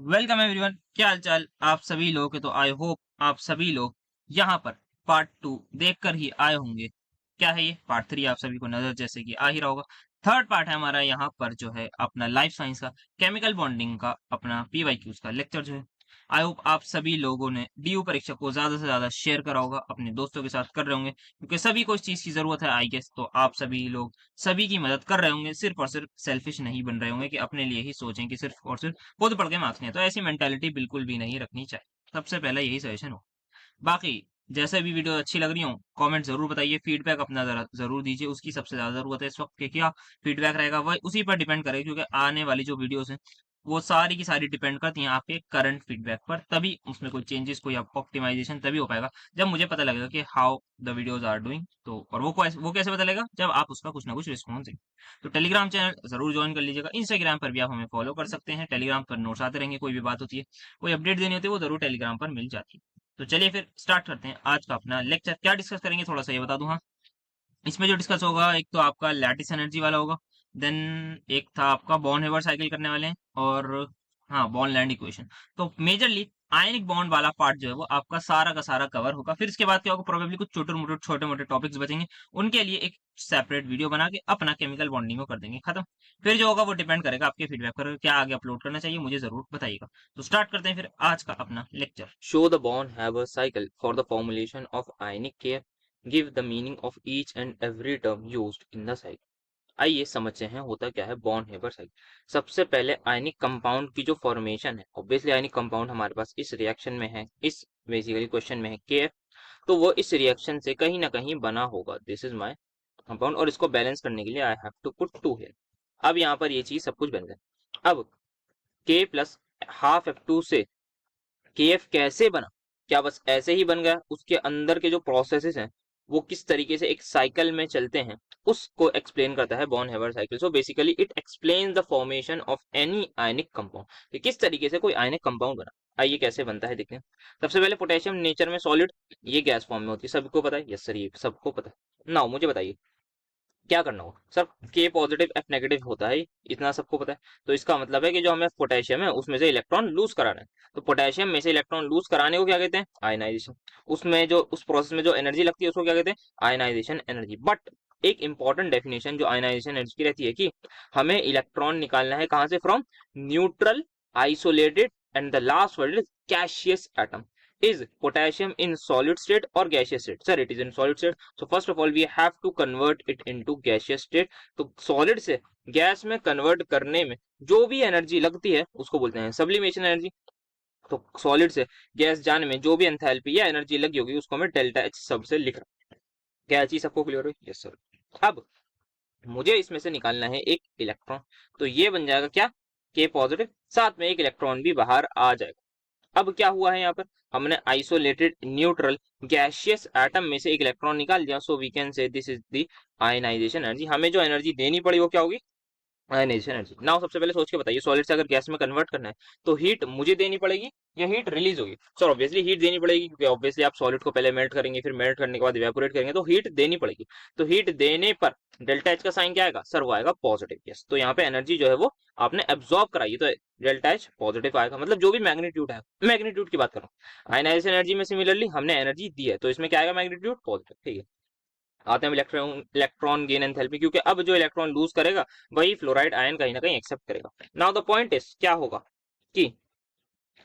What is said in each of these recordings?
Welcome everyone, क्या हाल चाल आप सभी लोग के। तो आई होप आप सभी लोग यहाँ पर पार्ट 2 देखकर ही आए होंगे। क्या है ये पार्ट 3 आप सभी को नजर जैसे कि आ ही रहा होगा। थर्ड पार्ट है हमारा यहाँ पर जो है अपना लाइफ साइंस का केमिकल बॉन्डिंग का अपना पीवाईक्यूज का लेक्चर जो है। आई होप आप सभी लोगों ने डीयू परीक्षा को ज्यादा से ज्यादा शेयर करा होगा, अपने दोस्तों के साथ कर रहे होंगे क्योंकि सभी को इस चीज की जरूरत है आई गेस। तो आप सभी लोग सभी की मदद कर रहे होंगे, सिर्फ और सिर्फ सेल्फिश नहीं बन रहे होंगे कि अपने लिए ही सोचें कि सिर्फ और सिर्फ खुद पढ़ के मार्क्स नहीं है। तो ऐसी मेंटालिटी बिल्कुल भी नहीं रखनी चाहिए। सबसे पहला यही सजेशन हो। बाकी जैसे भी वीडियो अच्छी लग रही हो कमेंट जरूर बताइए, फीडबैक अपना जरा जरूर दीजिए, उसकी सबसे ज्यादा जरूरत है इस वक्त कि क्या फीडबैक रहेगा वह उसी पर डिपेंड करेगा, क्योंकि आने वाली जो वीडियोस हैं वो सारी की सारी डिपेंड करती हैं आपके करंट फीडबैक पर। तभी उसमें कोई चेंजेस कोई ऑप्टिमाइजेशन तभी हो पाएगा जब मुझे पता लगेगा कि how the videos are doing. तो और वो कैसे पता लगेगा जब आप उसका कुछ ना कुछ रिस्पॉन्स देंगे। तो टेलीग्राम चैनल जरूर ज्वाइन कर लीजिएगा, इंस्टाग्राम पर भी आप हमें फॉलो कर सकते हैं। टेलीग्राम पर नोट्स आते रहेंगे, कोई भी बात होती है कोई अपडेट देनी होती है वो जरूर टेलीग्राम पर मिल जाती है। तो चलिए फिर स्टार्ट करते हैं आज का अपना लेक्चर। क्या डिस्कस करेंगे थोड़ा सा ये बता दूं। हाँ, इसमें जो डिस्कस होगा एक तो आपका लैटिस एनर्जी वाला होगा, देन एक था आपका बॉर्न हेवर साइकिल करने वाले हैं, और हाँ बॉर्न लैंड इक्वेशन। तो मेजरली आयनिक बॉन्ड वाला पार्ट जो है वो आपका सारा का सारा कवर होगा। फिर इसके बाद क्या होगा, प्रोबेबली कुछ छोटे मोटे टॉपिक्स बचेंगे, उनके लिए एक सेपरेट वीडियो बना के अपना केमिकल बॉन्डिंग को कर देंगे खत्म। फिर जो होगा वो डिपेंड करेगा आपके फीडबैक पर, क्या आगे अपलोड करना चाहिए मुझे जरूर बताइएगा। तो स्टार्ट करते हैं फिर आज का अपना lecture. Show the Born-Haber cycle for the formulation of ionic pair. Give the meaning of each and every term used in the cycle. आइए समझते हैं होता क्या है बॉर्न हेबर साइकिल। सबसे पहले आयनिक कंपाउंड की जो फॉर्मेशन है, ऑब्वियसली आयनिक कंपाउंड हमारे पास इस रिएक्शन में है, इस बेसिकली क्वेश्चन में है के, तो वो इस रिएक्शन से कहीं ना कहीं बना होगा। दिस इज माय कंपाउंड और इसको बैलेंस करने के लिए I have to put two here. अब यहाँ पर ये चीज सब कुछ बन गया। अब के प्लस हाफ एफ टू से केएफ कैसे बना, क्या बस ऐसे ही बन गया? उसके अंदर के जो प्रोसेसेस हैं वो किस तरीके से एक साइकिल में चलते हैं उसको एक्सप्लेन करता है Born Haber cycle. So basically it explain the formation of any ionic compound, कि किस तरीके से कोई आयनिक कंपाउंड बना। आइए कैसे बनता है देखते हैं। सबसे पहले पोटेशियम नेचर में सॉलिड, ये गैस फॉर्म में होती है, सबको पता है। यस सर, ये सबको पता है। नाउ मुझे बताइए क्या करना होगा। सर के पॉजिटिव एफ नेगेटिव होता है, इतना सबको पता है। तो इसका मतलब है कि जो हमें पोटेशियम है उसमें से इलेक्ट्रॉन लूज कराना है। तो पोटेशियम में से इलेक्ट्रॉन लूज कराने को क्या कहते हैं? आयनाइजेशन। उसमें जो उस प्रोसेस में जो एनर्जी लगती है उसको क्या कहते हैं? Ionization energy. बट एक इंपॉर्टेंट डेफिनेशन जो आयनाइजेशन एनर्जी की रहती है कि हमें इलेक्ट्रॉन निकालना है कहां से? From neutral, isolated and the last word is gaseous atom. Is potassium in solid state or gaseous state? Sir, it is in solid state. So first of all, we have to convert it into gaseous state. तो solid से gas में convert करने में जो भी energy लगती है उसको बोलते हैं सब्लिमेशन एनर्जी। तो सॉलिड से गैस जाने में जो भी एंथैल्पी या एनर्जी लगी होगी उसको मैं डेल्टा एच सबसे लिख रहा हूँ। क्या चीज सबको क्लियर हुई? Yes sir. अब मुझे इसमें से निकालना है एक इलेक्ट्रॉन, तो ये बन जाएगा क्या? के पॉजिटिव, साथ में एक इलेक्ट्रॉन भी बाहर आ जाएगा। अब क्या हुआ है यहाँ पर? हमने आइसोलेटेड न्यूट्रल गैसियस एटम में से एक इलेक्ट्रॉन निकाल दिया। So we can say this is the ionization energy. हमें जो एनर्जी देनी पड़ी वो क्या होगी? Ionization energy. नाउ सबसे पहले सोच के बताइए, सॉलिड से अगर गैस में कन्वर्ट करना है तो हीट मुझे देनी पड़ेगी या हीट रिलीज होगी? सर ऑब्वियसली हीट देनी पड़ेगी, क्योंकि ऑब्वियसली आप सॉलिड को पहले मेल्ट करेंगे, फिर मेल्ट करने के बाद इवेपोरेट करेंगे, तो हीट देनी पड़ेगी। तो हीट देने पर डेल्टा एच का साइन क्या आएगा? सर वो आएगा पॉजिटिव। यस, तो यहाँ पे एनर्जी जो है वो आपने एब्जॉर्ब कराई, तो डेल्टा एच पॉजिटिव आएगा। मतलब जो भी मैग्नीट्यूड है, मैग्नीट्यूड की बात करूँ, आयनाइजेशन एनर्जी में सिमिलरली हमने एनर्जी दी है तो इसमें क्या आएगा? Magnitude positive. ठीक है, आते हैं इलेक्ट्रॉन गेन एंथैल्पी, क्योंकि अब जो इलेक्ट्रॉन लूज करेगा वही फ्लोराइड आयन कहीं ना कहीं एक्सेप्ट करेगा। नाउ द पॉइंट इज क्या होगा कि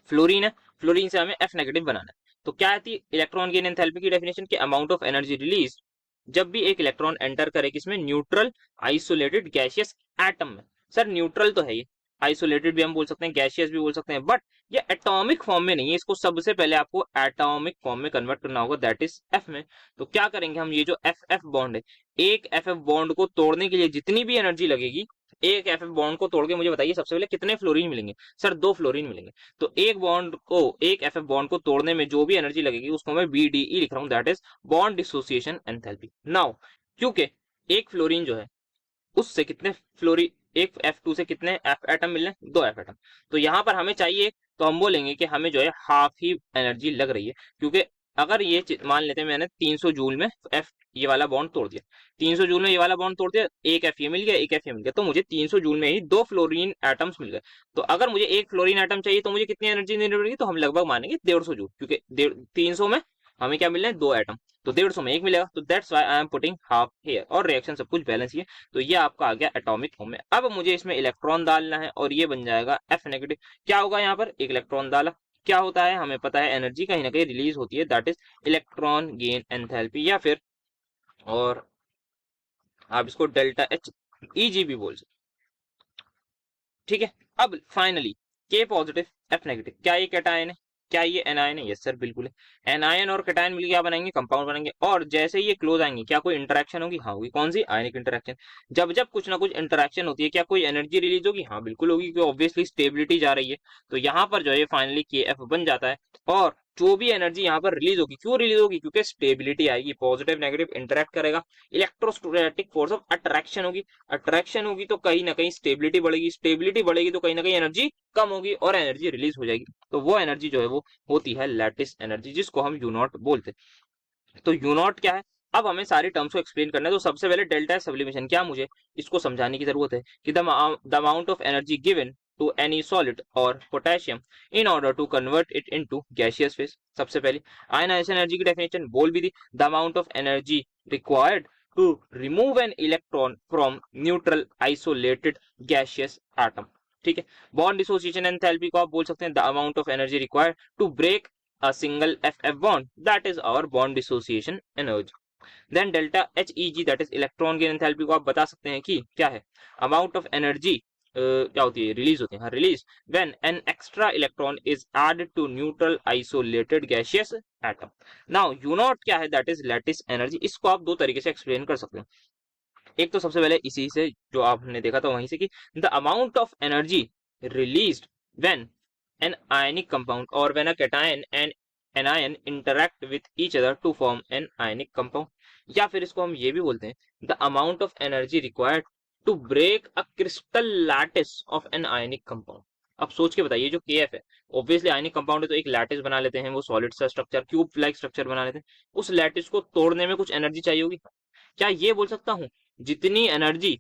फ्लोरीन है, फ्लोरीन से हमें एफ नेगेटिव बनाना है। तो क्या आती है इलेक्ट्रॉन गेन एंथैल्पी की डेफिनेशन? के अमाउंट ऑफ एनर्जी रिलीज जब भी एक इलेक्ट्रॉन एंटर करे किसमें? न्यूट्रल आइसोलेटेड गैसियस एटम में। सर न्यूट्रल तो है ये, आइसोलेटेड भी हम बोल सकते हैं, गैसियस भी बोल सकते हैं, बट ये एटॉमिक फॉर्म में नहीं है। इसको सबसे पहले आपको एटॉमिक फॉर्म में कन्वर्ट करना होगा, दैट इज एफ में। तो क्या करेंगे हम? ये जो एफ एफ बॉन्ड है, एक एफ एफ बॉन्ड को तोड़ने के लिए जितनी भी एनर्जी लगेगी, एक एफ एफ बॉन्ड को तोड़ के मुझे बताइए सबसे पहले कितने फ्लोरीन मिलेंगे? सर 2 फ्लोरीन मिलेंगे। तो एक बॉन्ड को, एक एफ एफ बॉन्ड को तोड़ने में जो भी एनर्जी लगेगी उसको मैं बीडीई लिख रहा हूँ, that is bond dissociation enthalpy. Now क्योंकि एक फ्लोरीन जो है उससे कितने फ्लोरी, एक F2 से कितने एफ एटम मिल रहे हैं? 2 एफ एटम। तो यहाँ पर हमें चाहिए, तो हम बोलेंगे कि हमें जो है हाफ ही एनर्जी लग रही है, क्योंकि अगर ये मान लेते हैं मैंने 300 जूल में एफ ये वाला बॉन्ड तोड़ दिया, 300 जूल में ये वाला बॉन्ड तोड़ दिया, एक एफ ये मिल गया, एक एफ ये मिल गया, तो मुझे 300 जूल में ही 2 फ्लोरीन एटम्स मिल गए। तो अगर मुझे एक फ्लोरीन एटम चाहिए तो मुझे कितनी एनर्जी देनी पड़ेगी, तो हम लगभग मानेंगे 150 जूल, क्योंकि 300 में हमें क्या मिल रहे हैं, 2 एटम, तो 150 में एक मिलेगा, तो that's why I am putting half here, और रिएक्शन सब कुछ बैलेंस ही है। तो ये आपका आ गया एटॉमिक फॉर्म में। अब मुझे इसमें इलेक्ट्रॉन डालना है और ये बन जाएगा एफ नेगेटिव। क्या होगा यहाँ पर, एक इलेक्ट्रॉन डाला, क्या होता है हमें पता है, एनर्जी कहीं ना कहीं रिलीज होती है, that is electron gain enthalpy, या फिर और आप इसको डेल्टा एच ईजी भी बोल सकते, ठीक है। अब फाइनली के पॉजिटिव एफ नेगेटिव, क्या ये कैटायन है, क्या ये एनायन है, यस सर बिल्कुल है। एनायन और कैटायन मिलकर क्या बनाएंगे, कंपाउंड बनाएंगे, और जैसे ये क्लोज आएंगे क्या कोई इंटरेक्शन होगी, हाँ होगी, कौन सी, आयनिक इंटरेक्शन। जब जब कुछ ना कुछ इंटरेक्शन होती है क्या कोई एनर्जी रिलीज होगी, हाँ बिल्कुल होगी, क्योंकि ऑब्वियसली स्टेबिलिटी जा रही है। तो यहाँ पर जो है फाइनली के एफ बन जाता है, और जो भी एनर्जी यहाँ पर रिलीज होगी, क्यों रिलीज होगी, क्योंकि स्टेबिलिटी आएगी, पॉजिटिव नेगेटिव इंटरेक्ट करेगा, इलेक्ट्रोस्टैटिक फोर्स ऑफ अट्रैक्शन होगी, अट्रैक्शन होगी तो कहीं ना कहीं स्टेबिलिटी बढ़ेगी, स्टेबिलिटी बढ़ेगी तो कहीं ना कहीं एनर्जी कम होगी और एनर्जी रिलीज हो जाएगी। तो वो एनर्जी जो है वो होती है लैटिस एनर्जी, जिसको हम यू नॉट बोलते हैं। तो यू नॉट क्या है, अब हमें सारी टर्म्स को एक्सप्लेन करना है। तो सबसे पहले डेल्टा सब्लिमेशन क्या, मुझे इसको समझाने की जरूरत है कि the amount of energy given to any solid or potassium in order to convert it into gaseous phase। सबसे पहले आयनाइजेशन एनर्जी की डेफिनेशन बोल भी दी, the amount of energy required to remove an electron from neutral isolated gaseous atom, ठीक है। Bond dissociation enthalpy को आप बोल सकते हैं the amount of energy required to break a single FF bond, that is our bond dissociation energy। Then delta HEG, that is electron gain enthalpy को आप बता सकते हैं कि क्या है, amount of energy क्या होती है, रिलीज होती है, हाँ release when an extra electron is added to neutral isolated gaseous atom. Now U naught क्या है, दैट इज लैटिस एनर्जी। इसको आप दो तरीके से एक्सप्लेन कर सकते हैं। एक तो सबसे पहले इसी से जो आपने देखा था वहीं से कि the amount of energy released when an ionic compound or when a cation and anion interact with each other to form an ionic compound, या फिर इसको हम ये भी बोलते हैं the amount of energy required to break a crystal lattice of an ionic compound। अब सोच के बताइए, जो KF है ऑब्वियसली आयनिक कंपाउंड है, तो एक लैटिस बना लेते हैं, वो सॉलिड सा स्ट्रक्चर क्यूब लाइक स्ट्रक्चर बना लेते हैं, उस लैटिस को तोड़ने में कुछ एनर्जी चाहिए होगी। क्या ये बोल सकता हूँ जितनी एनर्जी,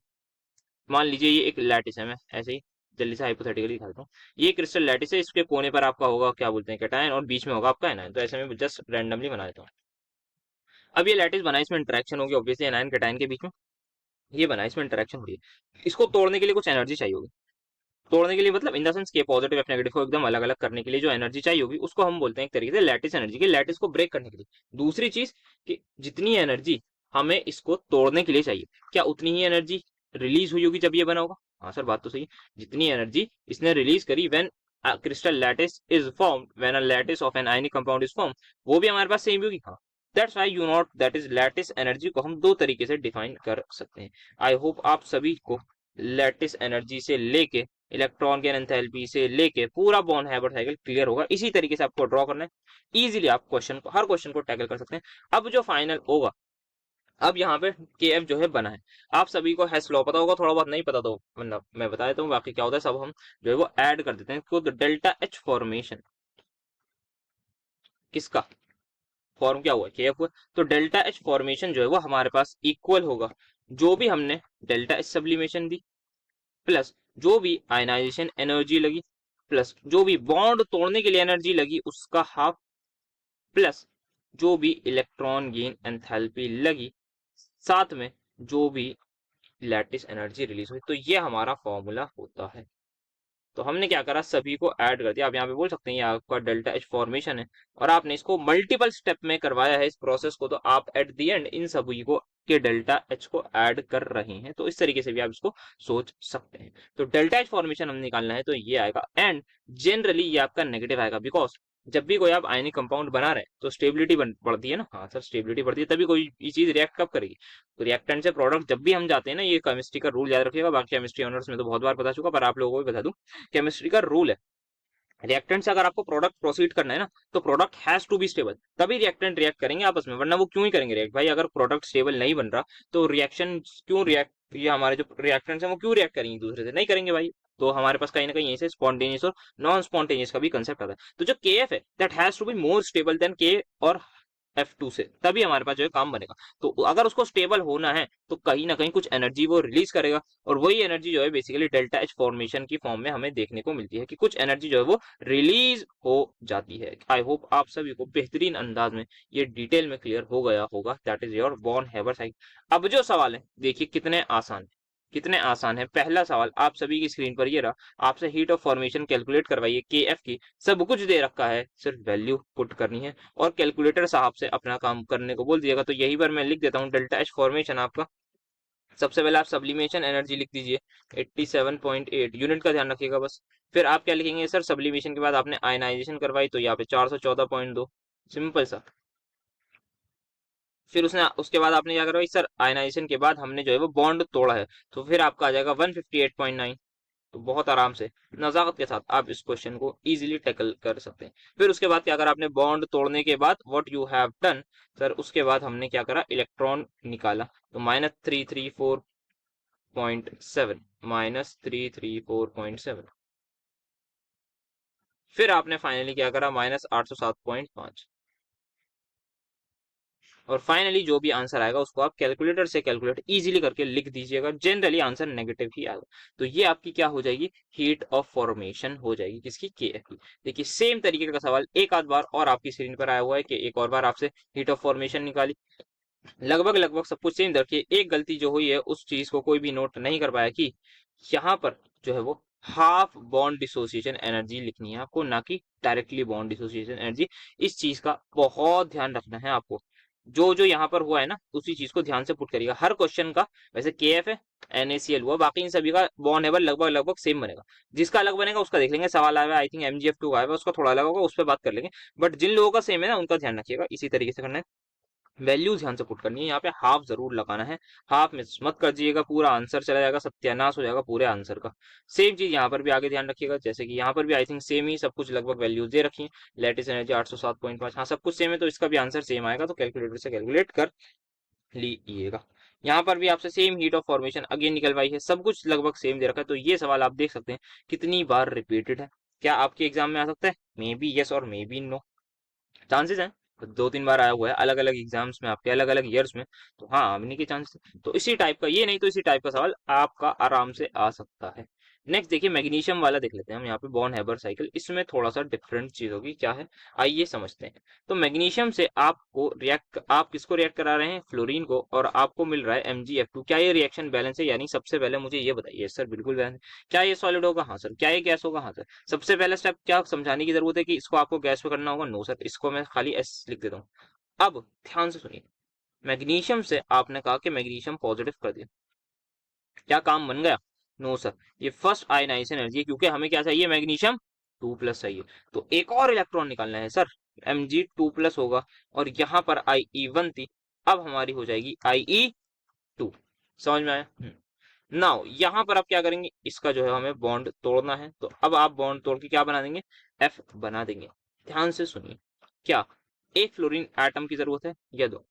मान लीजिए ये एक लैटिस है, मैं ऐसे ही जल्दी से हाइपोथेटिकली दिखाता हूँ, ये क्रिस्टल लैटिस है, इसके कोने पर आपका होगा क्या बोलते हैं कैटायन, और बीच में होगा आपका एनायन। तो ऐसे में जस्ट रैंडमली बना देता हूँ। अब ये लैटिस बना, इसमें इंटरेक्शन होगी ऑब्वियसली एनायन कैटायन के बीच में, ये बना, इसमें इंटरेक्शन हो रही है, इसको तोड़ने के लिए कुछ एनर्जी चाहिए होगी। तोड़ने के लिए मतलब इन द सेंस के पॉजिटिव एफ नेगेटिव को एकदम अलग अलग करने के लिए जो एनर्जी चाहिए होगी उसको हम बोलते हैं एक तरीके से लैटिस एनर्जी, के लैटिस को ब्रेक करने के लिए। दूसरी चीज कि जितनी एनर्जी हमें इसको तोड़ने के लिए चाहिए, क्या उतनी ही एनर्जी रिलीज हुई होगी जब ये बना होगा, हाँ सर बात तो सही है। जितनी एनर्जी इसने रिलीज करी when crystal lattice is formed, when a lattice of an ionic compound is formed, वो भी हमारे पास सेम होगी, हाँ। That's why you not, that is lattice energy को हम दो तरीके से डिफाइन कर सकते हैं। आई होप आप सभी को लैटिस एनर्जी से लेके इलेक्ट्रॉन के एंथैल्पी से लेके पूरा बॉन्ड हाइब्रिड साइकिल क्लियर होगा। इसी तरीके से आपको ड्रॉ करना है, इजीली आप क्वेश्चन को, हर क्वेश्चन को टैकल कर सकते हैं। अब जो फाइनल होगा, अब यहाँ पे के एफ जो है बना है, आप सभी को हेस लॉ पता होगा, थोड़ा बहुत नहीं पता तो मतलब मैं बता देता हूँ, बाकी क्या होता है सब हम जो है वो ऐड कर देते हैं। तो डेल्टा एच फॉर्मेशन किसका फॉर्म क्या हुआ, के एफ हुआ, तो डेल्टा एच फॉर्मेशन जो है वो हमारे पास इक्वल होगा जो भी हमने डेल्टा एच सब्लिमेशन दी प्लस जो भी आयनाइजेशन एनर्जी लगी प्लस जो भी बॉन्ड तोड़ने के लिए एनर्जी लगी उसका हाफ प्लस जो भी इलेक्ट्रॉन गेन एंथैल्पी लगी, साथ में जो भी लैटिस एनर्जी रिलीज हुई। तो ये हमारा फॉर्मूला होता है। तो हमने क्या करा, सभी को ऐड कर दिया। आप यहाँ पे बोल सकते हैं ये आपका डेल्टा एच फॉर्मेशन है और आपने इसको मल्टीपल स्टेप में करवाया है इस प्रोसेस को, तो आप एट द एंड इन सभी को के डेल्टा एच को ऐड कर रहे हैं। तो इस तरीके से भी आप इसको सोच सकते हैं। तो डेल्टा एच फॉर्मेशन हम निकालना है तो ये आएगा, एंड जनरली ये आपका नेगेटिव आएगा, बिकॉज जब भी कोई आप आयनिक कंपाउंड बना रहे हैं तो स्टेबिलिटी बढ़ती है ना, हाँ सर स्टेबिलिटी बढ़ती है, तभी कोई ये चीज रिएक्ट कब करेगी, तो रिएक्टेंट से प्रोडक्ट जब भी हम जाते हैं ना, ये केमिस्ट्री का रूल याद रखिएगा, बाकी केमिस्ट्री ऑनर्स में तो बहुत बार बता चुका, पर आप लोगों को भी बता दूं, केमिस्ट्री का रूल है रिएक्टेंट से अगर आपको प्रोडक्ट प्रोसीड करना है ना, तो product has to be stable, तभी रिएक्टेंट रिएक्ट करेंगे आपस में, वरना वो क्यों ही करेंगे रिएक्ट। भाई अगर प्रोडक्ट स्टेबल नहीं बन रहा तो रिएक्शन क्यों रिएक्ट, ये हमारे जो रिएक्टेंट्स हैं वो क्यों रिएक्ट करेंगे एक दूसरे से, नहीं करेंगे भाई। तो हमारे पास कहीं ना कहीं ऐसे स्पॉन्टेनियस और नॉन स्पॉन्टेनियस का भी कंसेप्ट आता है। तो जो के एफ है that has to be more stable than K और F2 से, तभी हमारे पास जो है काम बनेगा। तो अगर उसको स्टेबल होना है तो कहीं ना कहीं कुछ एनर्जी वो रिलीज करेगा, और वही एनर्जी जो है बेसिकली डेल्टा एच फॉर्मेशन की फॉर्म में हमें देखने को मिलती है कि कुछ एनर्जी जो है वो रिलीज हो जाती है। आई होप आप सभी को बेहतरीन अंदाज में ये डिटेल में क्लियर हो गया होगा। That is your Born Haber cycle. अब जो सवाल है देखिए कितने आसान है, कितने आसान है। पहला सवाल आप सभी की स्क्रीन पर ये रहा, आपसे हीट ऑफ फॉर्मेशन कैलकुलेट करवाइए के एफ की, सब कुछ दे रखा है, सिर्फ वैल्यू पुट करनी है और कैलकुलेटर साहब से अपना काम करने को बोल दिएगा। तो यही पर मैं लिख देता हूँ डेल्टा एच फॉर्मेशन आपका। सबसे पहले आप सब्लिमेशन एनर्जी लिख दीजिए 87.8 यूनिट का ध्यान रखिएगा बस। फिर आप क्या लिखेंगे सर, सब्लिमेशन के बाद आपने आयनाइजेशन करवाई तो यहाँ पे 414.2, सिंपल सा। फिर उसके बाद आपने क्या करवाई सर, आयनाइजेशन के बाद हमने जो है वो बॉन्ड तोड़ा है, तो फिर आपका आ जाएगा 158.9। तो बहुत आराम से नजाकत के साथ आप इस क्वेश्चन को इजीली टैकल कर सकते हैं। फिर उसके बाद क्या करा आपने, बॉन्ड तोड़ने के बाद what you have done sir, उसके बाद हमने क्या करा, इलेक्ट्रॉन निकाला। तो -334.7, -334.7। फिर आपने फाइनली क्या करा, -807.5। और फाइनली जो भी आंसर आएगा उसको आप कैलकुलेटर से कैलकुलेट इजीली करके लिख दीजिएगा। जनरली आंसर नेगेटिव ही आएगा। तो ये आपकी क्या हो जाएगी, हीट ऑफ फॉर्मेशन हो जाएगी किसकी, केएफ की। देखिए सेम तरीके का सवाल एक आध बार और आपकी स्क्रीन पर आया हुआ है कि एक और बार आपसे हीट ऑफ फॉर्मेशन निकाली, लगभग लगभग सब कुछ सेम। देखिए एक गलती जो हुई है उस चीज को कोई भी नोट नहीं कर पाया कि यहाँ पर जो है वो हाफ बॉन्ड डिसोसिएशन एनर्जी लिखनी है आपको, ना कि डायरेक्टली बॉन्ड डिसोसिएशन एनर्जी। इस चीज का बहुत ध्यान रखना है आपको। जो जो यहाँ पर हुआ है ना उसी चीज को ध्यान से पुट करिएगा हर क्वेश्चन का। वैसे के एफ है, NaCl हुआ, बाकी इन सभी का बॉन्ड है लगभग लगभग सेम बनेगा। जिसका अलग बनेगा उसका देख लेंगे, सवाल आया आई थिंक MgF2 का आया उसका थोड़ा अलग होगा, उस पर बात कर लेंगे। बट जिन लोगों का सेम है ना उनका ध्यान रखिएगा, इसी तरीके से करना है। वैल्यू ध्यान से पुट करनी है, यहाँ पे हाफ जरूर लगाना है, हाफ मिस मत कर दीजिएगा, पूरा आंसर चला जाएगा, सत्यानाश हो जाएगा पूरे आंसर का। सेम चीज यहाँ पर भी आगे ध्यान रखिएगा, जैसे कि यहाँ पर भी आई थिंक सेम ही सब कुछ लगभग वैल्यूज दे रखी है। लेटेस्ट एनर्जी 807.5, हाँ सब कुछ सेम है तो इसका भी आंसर सेम आएगा, तो कैलकुलेटर से कैलकुलेट कर लीजिएगा। यहाँ पर भी आपसे same heat of formation again निकलवाई है, सब कुछ लगभग सेम दे रखा है। तो ये सवाल आप देख सकते हैं कितनी बार रिपीटेड है। क्या आपके एग्जाम में आ सकता है, मे बी यस और मे बी नो, चांसेस हैं। तो 2-3 बार आया हुआ है अलग अलग एग्जाम्स में आपके अलग अलग ईयर्स में, तो हाँ आने के चांसेस। तो इसी टाइप का, ये नहीं तो इसी टाइप का सवाल आपका आराम से आ सकता है। नेक्स्ट देखिए मैग्नीशियम वाला देख लेते हैं हम यहाँ पे, बॉर्न हेबर साइकिल। इसमें थोड़ा सा डिफरेंट चीज होगी, क्या है आइए समझते हैं। तो मैग्नीशियम से आपको रिएक्ट, आप किसको रिएक्ट करा रहे हैं, फ्लोरीन को, और आपको मिल रहा है MgF2। क्या ये रिएक्शन बैलेंस है, यानी सबसे पहले मुझे ये बताइए सर, बिल्कुल बैलेंस। क्या ये सॉलिड होगा, हाँ सर। क्या ये गैस होगा, हाँ सर। सबसे पहला स्टेप क्या समझाने की जरूरत है कि इसको आपको गैस पे करना होगा, नो सर, इसको मैं खाली एस लिख देता हूँ। अब ध्यान से सुनिए, मैग्नीशियम से आपने कहा कि मैग्नीशियम पॉजिटिव कर दिया, क्या काम बन गया, नो सर। ये फर्स्ट आयनाइजेशन एनर्जी है, क्योंकि हमें क्या चाहिए, मैग्नीशियम 2+ चाहिए। तो एक और इलेक्ट्रॉन निकालना है सर, Mg2+ होगा, और यहाँ पर IE1 थी, अब हमारी हो जाएगी IE2। समझ में आया। नाउ यहाँ पर आप क्या करेंगे, इसका जो है हमें बॉन्ड तोड़ना है, तो अब आप बॉन्ड तोड़ के क्या बना देंगे, F बना देंगे। ध्यान से सुनिए, क्या एक फ्लोरीन एटम की जरूरत है या दो,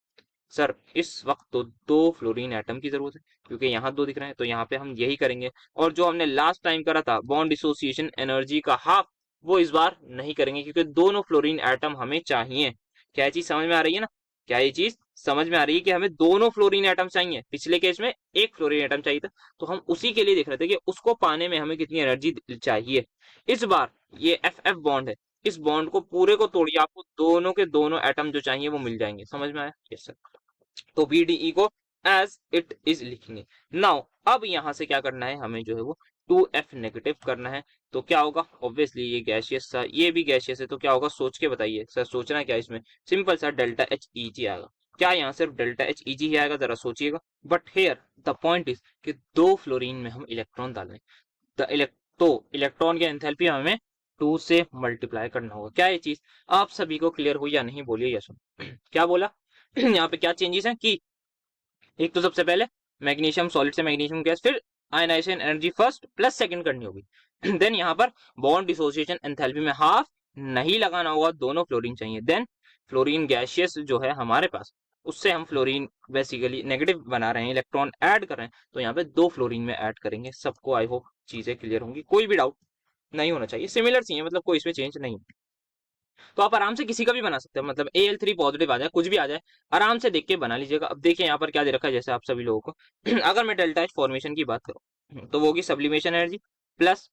सर इस वक्त तो 2 फ्लोरीन एटम की जरूरत है, क्योंकि यहाँ 2 दिख रहे हैं, तो यहाँ पे हम यही करेंगे। और जो हमने लास्ट टाइम करा था बॉन्ड डिसोसिएशन एनर्जी का हाफ, वो इस बार नहीं करेंगे, क्योंकि दोनों फ्लोरीन एटम हमें चाहिए। क्या ये चीज समझ में आ रही है ना, क्या ये चीज समझ में आ रही है कि हमें दोनों फ्लोरीन एटम चाहिए। पिछले केस में एक फ्लोरीन एटम चाहिए था, तो हम उसी के लिए देख रहे थे कि उसको पाने में हमें कितनी एनर्जी चाहिए। इस बार ये FF बॉन्ड है, इस बॉन्ड को पूरे को तोड़िए, आपको दोनों के दोनों एटम जो चाहिए वो मिल जाएंगे। समझ में आया, यस सर। तो BDE को एज इट इज लिखेंगे। नाउ अब यहां से क्या करना है, हमें जो है वो 2F नेगेटिव करना है। तो क्या होगा, ऑब्वियसली ये गैसियस था, ये भी गैसियस है, तो क्या होगा सोच के बताइए सर, सोचना क्या इसमें, सिंपल सा डेल्टा HEG आएगा। क्या यहाँ सिर्फ डेल्टा HEG ही आएगा, जरा सोचिएगा। But here the point is कि 2 फ्लोरीन में हम इलेक्ट्रॉन डालें, तो इलेक्ट्रॉन की एंथैल्पी हमें 2 से मल्टीप्लाई करना होगा। क्या ये चीज आप सभी को क्लियर हुई या नहीं, बोलिए यस। क्या बोला यहाँ पे क्या चेंजेस हैं कि एक तो सबसे पहले मैग्नीशियम सॉलिड से मैग्नीशियम गैस, फिर ionization energy first plus second करनी होगी। देन यहाँ पर बॉन्ड डिसोसिएशन एंथैल्पी में हाफ नहीं लगाना होगा, दोनों फ्लोरीन चाहिए। देन फ्लोरीन गैसियस जो है हमारे पास, उससे हम फ्लोरीन बेसिकली नेगेटिव बना रहे हैं, इलेक्ट्रॉन ऐड कर रहे हैं, तो यहाँ पे 2 फ्लोरीन में ऐड करेंगे। सबको आई होप चीजें क्लियर होंगी, कोई भी डाउट नहीं होना चाहिए, सिमिलर सी है, मतलब कोई इसमें चेंज नहीं। तो आप आराम से किसी का भी बना सकते हो, मतलब Al3 पॉजिटिव आ जाए, कुछ भी आ जाए, आराम से देख के बना लीजिएगा। अब देखिए यहाँ पर क्या दे रखा है, जैसे आप सभी लोगों को अगर मैं डेल्टा एच फॉर्मेशन की बात करूँ तो वो होगी sublimation energy plus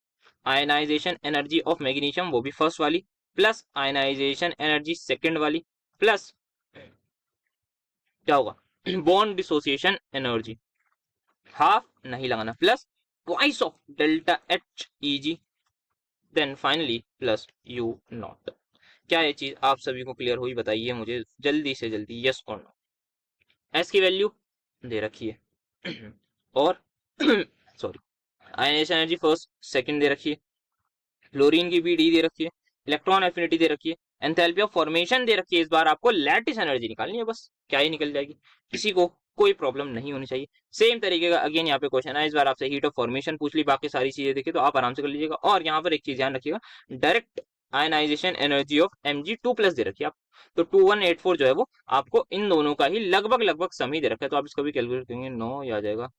ionization energy of magnesium, वो भी फर्स्ट वाली, प्लस आयनाइजेशन एनर्जी सेकंड वाली, प्लस क्या होगा बॉन्ड डिसोसिएशन एनर्जी हाफ नहीं लगाना, plus twice of delta H EG, then finally plus U naught. क्या ये चीज आप सभी को क्लियर हुई? बताइए मुझे जल्दी से जल्दी, यस और नो। एस की वैल्यू दे रखी है और sorry ionisation energy first second दे रखी है, फ्लोरीन की भी डी दे रखी है, इलेक्ट्रॉन एफिनिटी दे रखी है, एंथैल्पी ऑफ फॉर्मेशन दे रखी है। इस बार आपको लैटिस एनर्जी निकालनी है, बस क्या ही निकल जाएगी, किसी को कोई प्रॉब्लम नहीं होनी चाहिए। सेम तरीके का अगेन यहाँ पे क्वेश्चन है, इस बार आपसे हीट ऑफ फॉर्मेशन पूछ ली, बाकी सारी चीजें देखिए तो आप आराम से कर लीजिएगा। और यहाँ पर एक चीज ध्यान रखिएगा, direct ionization energy of Mg2+ दे रखी है आप, तो 2184 जो है वो आपको इन दोनों का ही लगभग लगभग सम ही दे रखा है। तो आप इसको भी कैलकुलेट करेंगे, 9 आ जाएगा,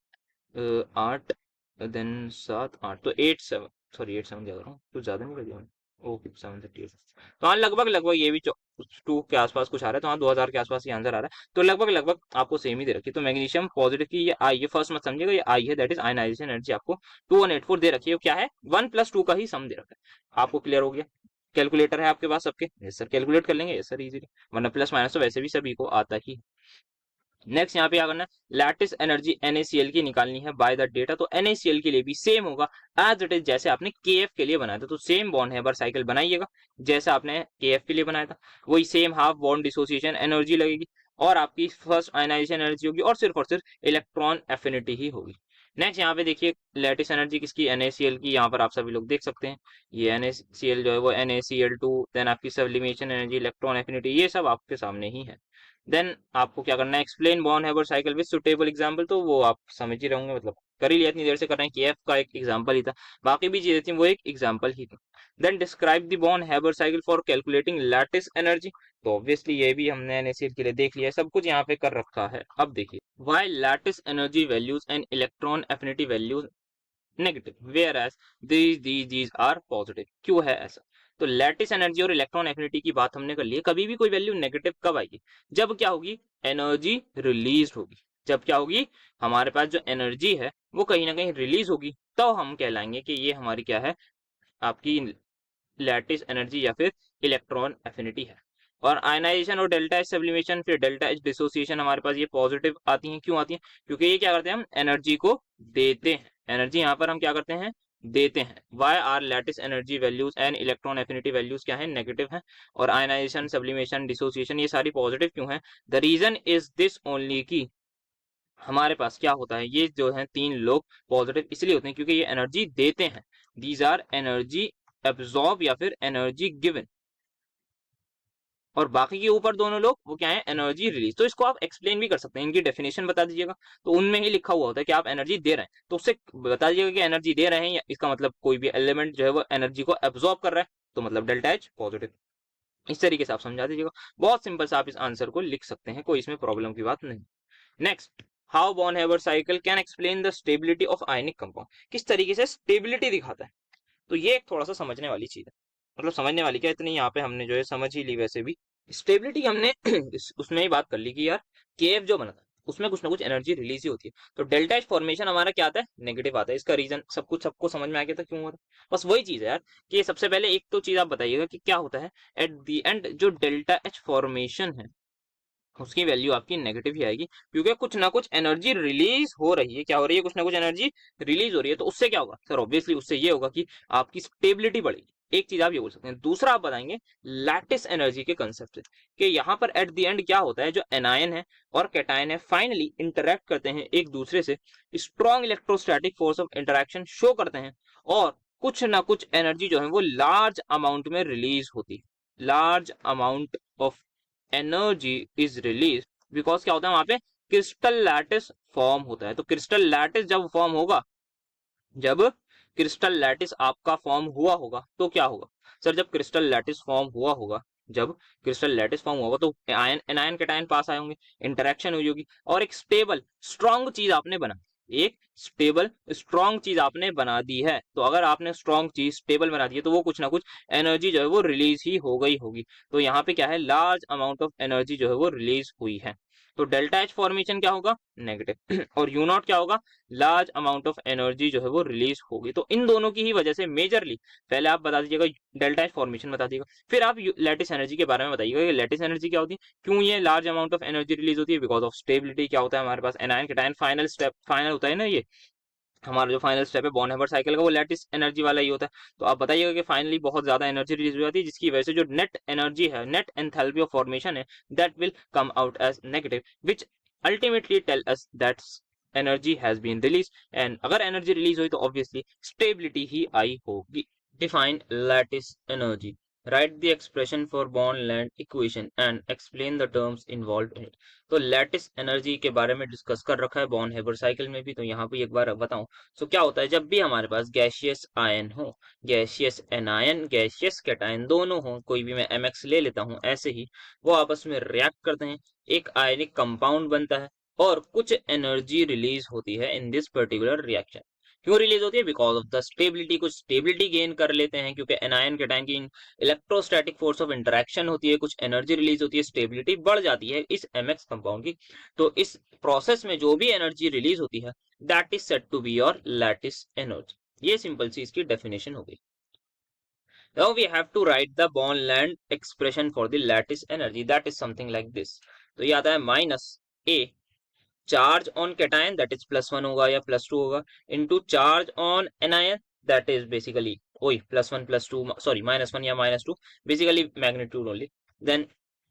8 देन 7 8 तो 8 7, सॉरी 8 7 क्या कर रहा हूँ, कुछ ज्यादा नहीं कर दिया मैंने, ओके 738। तो हाँ लगभग लगभग ये भी 2 के आसपास कुछ आ रहा है, तो हाँ 2000 के आसपास ये आंसर आ रहा है, तो लगभग लगभग आपको सेम ही दे रखी है। तो मैग्नीशियम पॉजिटिव की ये आई है, फर्स्ट मत समझिएगा, ये आई है, दैट इज आयनाइजेशन एनर्जी आपको 2184 दे रखी है। क्या है, 1 + 2 का ही सम दे रखा है। आपको क्लियर हो गया? कैलकुलेटर है आपके पास सबके? यस सर, कैलकुलेट कर लेंगे, यस सर इजीली, वरना प्लस माइनस तो वैसे भी सभी को आता ही। नेक्स्ट यहाँ पे क्या करना है, लैटिस एनर्जी NaCl की निकालनी है बाय द डेटा। तो NaCl के लिए भी सेम होगा एज इट इज जैसे आपने KF के लिए बनाया था, तो सेम बॉन्ड हेबर साइकिल बनाइएगा जैसा आपने KF के लिए बनाया था, वही same half bond dissociation energy लगेगी और आपकी फर्स्ट आयनाइजेशन एनर्जी होगी और सिर्फ इलेक्ट्रॉन एफिनिटी ही होगी। नेक्स्ट यहाँ पे देखिए लैटिस एनर्जी किसकी, NaCl की, यहाँ पर आप सभी लोग देख सकते हैं ये NaCl जो है वो NaCl2, देन आपकी सब्लिमेशन एनर्जी, इलेक्ट्रॉन एफिनिटी, ये सब आपके सामने ही है। देन आपको क्या करना है, एक्सप्लेन बॉन्ड Haber cycle with suitable example, तो वो आप समझ ही रहोगे, मतलब कर ही लिया, इतनी देर से कर रहे हैं कि एफ का एक एग्जांपल ही था, बाकी भी चीजें थी वो एक एग्जांपल ही थी। देन डिस्क्राइब द बॉन्ड Haber cycle for calculating lattice energy, तो ऑब्वियसली ये भी हमने NaCl के लिए देख लिया है, सब कुछ यहाँ पे कर रखा है। अब देखिए why lattice energy values and electron affinity values negative whereas these are positive, क्यों है ऐसा? तो लैटिस एनर्जी और इलेक्ट्रॉन एफिनिटी की बात हमने कर ली है, कभी भी कोई वैल्यू नेगेटिव कब आएगी, जब क्या होगी, एनर्जी रिलीज होगी, जब क्या होगी, हमारे पास जो एनर्जी है वो कहीं ना कहीं रिलीज होगी, तो हम कहलाएंगे कि ये हमारी क्या है, आपकी लैटिस एनर्जी या फिर इलेक्ट्रॉन एफिनिटी है। और आयनाइजेशन और डेल्टा एच सब्लिमेशन फिर डेल्टा एच डिसोसिएशन हमारे पास ये पॉजिटिव आती हैं, क्यों आती हैं, क्योंकि ये क्या करते हैं, हम एनर्जी को देते हैं, एनर्जी यहाँ पर हम क्या करते हैं, देते हैं। Why are lattice energy values and electron affinity values क्या है, नेगेटिव है, और आयनाइजेशन सब्लिमेशन डिसोसिएशन ये सारी पॉजिटिव क्यों है? The reason is this only की हमारे पास क्या होता है, ये जो है 3 लोग पॉजिटिव इसलिए होते हैं क्योंकि ये एनर्जी देते हैं, दीज आर एनर्जी एब्जॉर्ब या फिर एनर्जी गिवन, और बाकी के ऊपर दोनों लोग वो क्या है, एनर्जी रिलीज। तो इसको आप एक्सप्लेन भी कर सकते हैं, इनकी डेफिनेशन बता दीजिएगा, तो उनमें ही लिखा हुआ होता है कि आप एनर्जी दे रहे हैं, तो उससे बता दीजिएगा कि एनर्जी दे रहे हैं, या इसका मतलब कोई भी एलिमेंट जो है वो एनर्जी को एब्जॉर्ब कर रहा है, तो मतलब डेल्टा एच पॉजिटिव। इस तरीके से आप समझा दीजिएगा, बहुत सिंपल से आप इस आंसर को लिख सकते हैं, कोई इसमें प्रॉब्लम की बात नहीं। Next, how Born Haber cycle can explain the stability of ionic compound, किस तरीके से स्टेबिलिटी दिखाता है, तो ये एक थोड़ा सा समझने वाली चीज है, मतलब समझने वाली क्या, इतनी यहाँ पे हमने जो है समझ ही ली। वैसे भी स्टेबिलिटी हमने उसमें ही बात कर ली कि यार केएफ जो बना था उसमें कुछ ना कुछ एनर्जी रिलीज ही होती है, तो डेल्टा एच फॉर्मेशन हमारा क्या आता है, नेगेटिव आता है। इसका रीजन सब कुछ सबको समझ में आ गया था क्यों हो रहा है, बस वही चीज है यार, कि सबसे पहले एक तो चीज आप बताइएगा कि क्या होता है एट दी एंड, जो डेल्टा एच फॉर्मेशन है उसकी वैल्यू आपकी नेगेटिव ही आएगी, क्योंकि कुछ ना कुछ एनर्जी रिलीज हो रही है, क्या हो रही है, कुछ ना कुछ एनर्जी रिलीज हो रही है, तो उससे क्या होगा सर, ऑब्वियसली उससे ये होगा कि आपकी स्टेबिलिटी बढ़ेगी। एक चीज आप ये बोल सकते हैं। दूसरा आप बताएंगे लैटिस एनर्जी के कंसेप्ट से, कि यहाँ पर एट द एंड क्या होता है, जो एनायन है और कैटायन है फाइनली इंटरेक्ट करते हैं एक दूसरे से, strong electrostatic force of interaction show करते हैं, और कुछ ना कुछ एनर्जी जो है वो लार्ज अमाउंट में रिलीज होती है, large amount of energy is release, because क्या होता है वहां पे क्रिस्टल लैटिस फॉर्म होता है। तो क्रिस्टल लैटिस जब फॉर्म होगा, जब क्रिस्टल लैटिस आपका फॉर्म हुआ होगा तो क्या होगा सर, जब क्रिस्टल लैटिस फॉर्म हुआ होगा, जब क्रिस्टल लैटिस फॉर्म होगा तो आयन एनायन कैटायन पास आए होंगे, इंटरेक्शन हुई होगी, और एक स्टेबल स्ट्रॉन्ग चीज आपने बना, एक स्टेबल स्ट्रॉन्ग चीज आपने बना दी है। तो अगर आपने स्ट्रॉन्ग चीज स्टेबल बना दी है तो वो कुछ ना कुछ एनर्जी जो है वो रिलीज ही हो गई होगी। तो यहाँ पे क्या है, लार्ज अमाउंट ऑफ एनर्जी जो है वो रिलीज हुई है। तो डेल्टा एच फॉर्मेशन क्या होगा, नेगेटिव और यू नॉट क्या होगा, लार्ज अमाउंट ऑफ एनर्जी जो है वो रिलीज होगी। तो इन दोनों की ही वजह से मेजरली पहले आप बता दीजिएगा डेल्टा एच फॉर्मेशन बता दीजिएगा, फिर आप लैटिस एनर्जी के बारे में बताइएगा कि लैटिस एनर्जी क्या होती है, क्यों ये large amount of energy release होती है, बिकॉज ऑफ स्टेबिलिटी। क्या होता है हमारे पास anion cation final step, final होता है ना ये हमारा जो फाइनल स्टेप है बॉर्न हेबर साइकिल का, वो लैटिस एनर्जी वाला ही होता है। तो आप बताइएगा कि फाइनली बहुत ज्यादा एनर्जी रिलीज हो जाती है, जिसकी वजह से जो नेट एनर्जी है, नेट एंथैल्पी ऑफ फॉर्मेशन है, that will come out as negative, which ultimately tell us that energy has been release. And अगर एनर्जी रिलीज हुई तो ऑब्वियसली स्टेबिलिटी ही आई होगी। Define lattice energy. Write the expression for Born-Land equation and explain the terms involved in it. तो lattice energy के बारे में discuss कर रखा है बॉर्न हेबर साइकिल में भी, तो यहाँ पे एक बार बताऊं। तो क्या होता है, जब भी हमारे पास गैसियस आयन हो, गैसियस एनायन, गैसियस कैटायन दोनों हो, कोई भी मैं mx ले लेता हूँ, ऐसे ही वो आपस में रिएक्ट करते हैं, एक आयनिक कंपाउंड बनता है और कुछ एनर्जी रिलीज होती है इन दिस पर्टिकुलर रिएक्शन। क्यों रिलीज होती है, बिकॉज ऑफ द स्टेबिलिटी, कुछ स्टेबिलिटी गेन कर लेते हैं, क्योंकि एनायन कैटायन की इलेक्ट्रोस्टैटिक फोर्स ऑफ इंटरेक्शन होती है, कुछ एनर्जी रिलीज होती है, स्टेबिलिटी बढ़ जाती है इस एमएक्स कंपाउंड की। तो इस प्रोसेस में जो भी एनर्जी रिलीज होती है that is said to be your lattice energy. ये सिंपल सी इसकी डेफिनेशन हो गई। Now we have to write the Born-Land expression for the lattice energy, that is something like this। तो ये आता है minus a charge on cation that is +1 होगा या +2 होगा, into charge on anion that is basically वही +1 +2 sorry -1 या -2, basically magnitude only. Then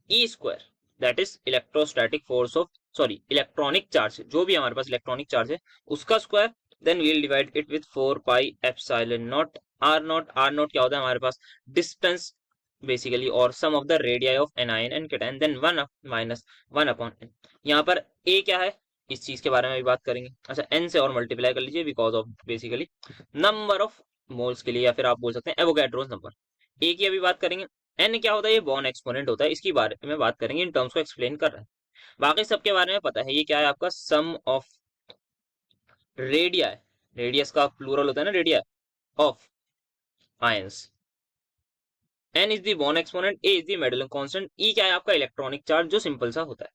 e square that is electrostatic force of sorry electronic charge, जो भी हमारे पास इलेक्ट्रॉनिक चार्ज है उसका square, then we'll divide it with 4 pi epsilon naught R naught. R naught क्या होता है हमारे पास, डिस्टेंस बेसिकली और sum of the radii of anion and cation, then 1 minus 1 upon n। यहाँ पर a क्या है, इस चीज के बारे में भी बात करेंगे। अच्छा n से और मल्टीप्लाई कर लीजिए because of basically number of moles के लिए, या फिर आप बोल सकते हैं एवोगैड्रोस नंबर। a की अभी बात करेंगे। n क्या होता है, ये बॉर्न एक्सपोनेंट होता है, इसकी बारे में बात करेंगे, इन टर्म्स को एक्सप्लेन कर रहे हैं। बाकी सबके बारे में पता है, ये क्या है आपका सम ऑफ रेडिया, रेडियस का प्लूरल होता है ना radii of ions. n is the Born exponent, a is the Madelung constant, e क्या है आपका इलेक्ट्रॉनिक चार्ज जो सिंपल सा होता है।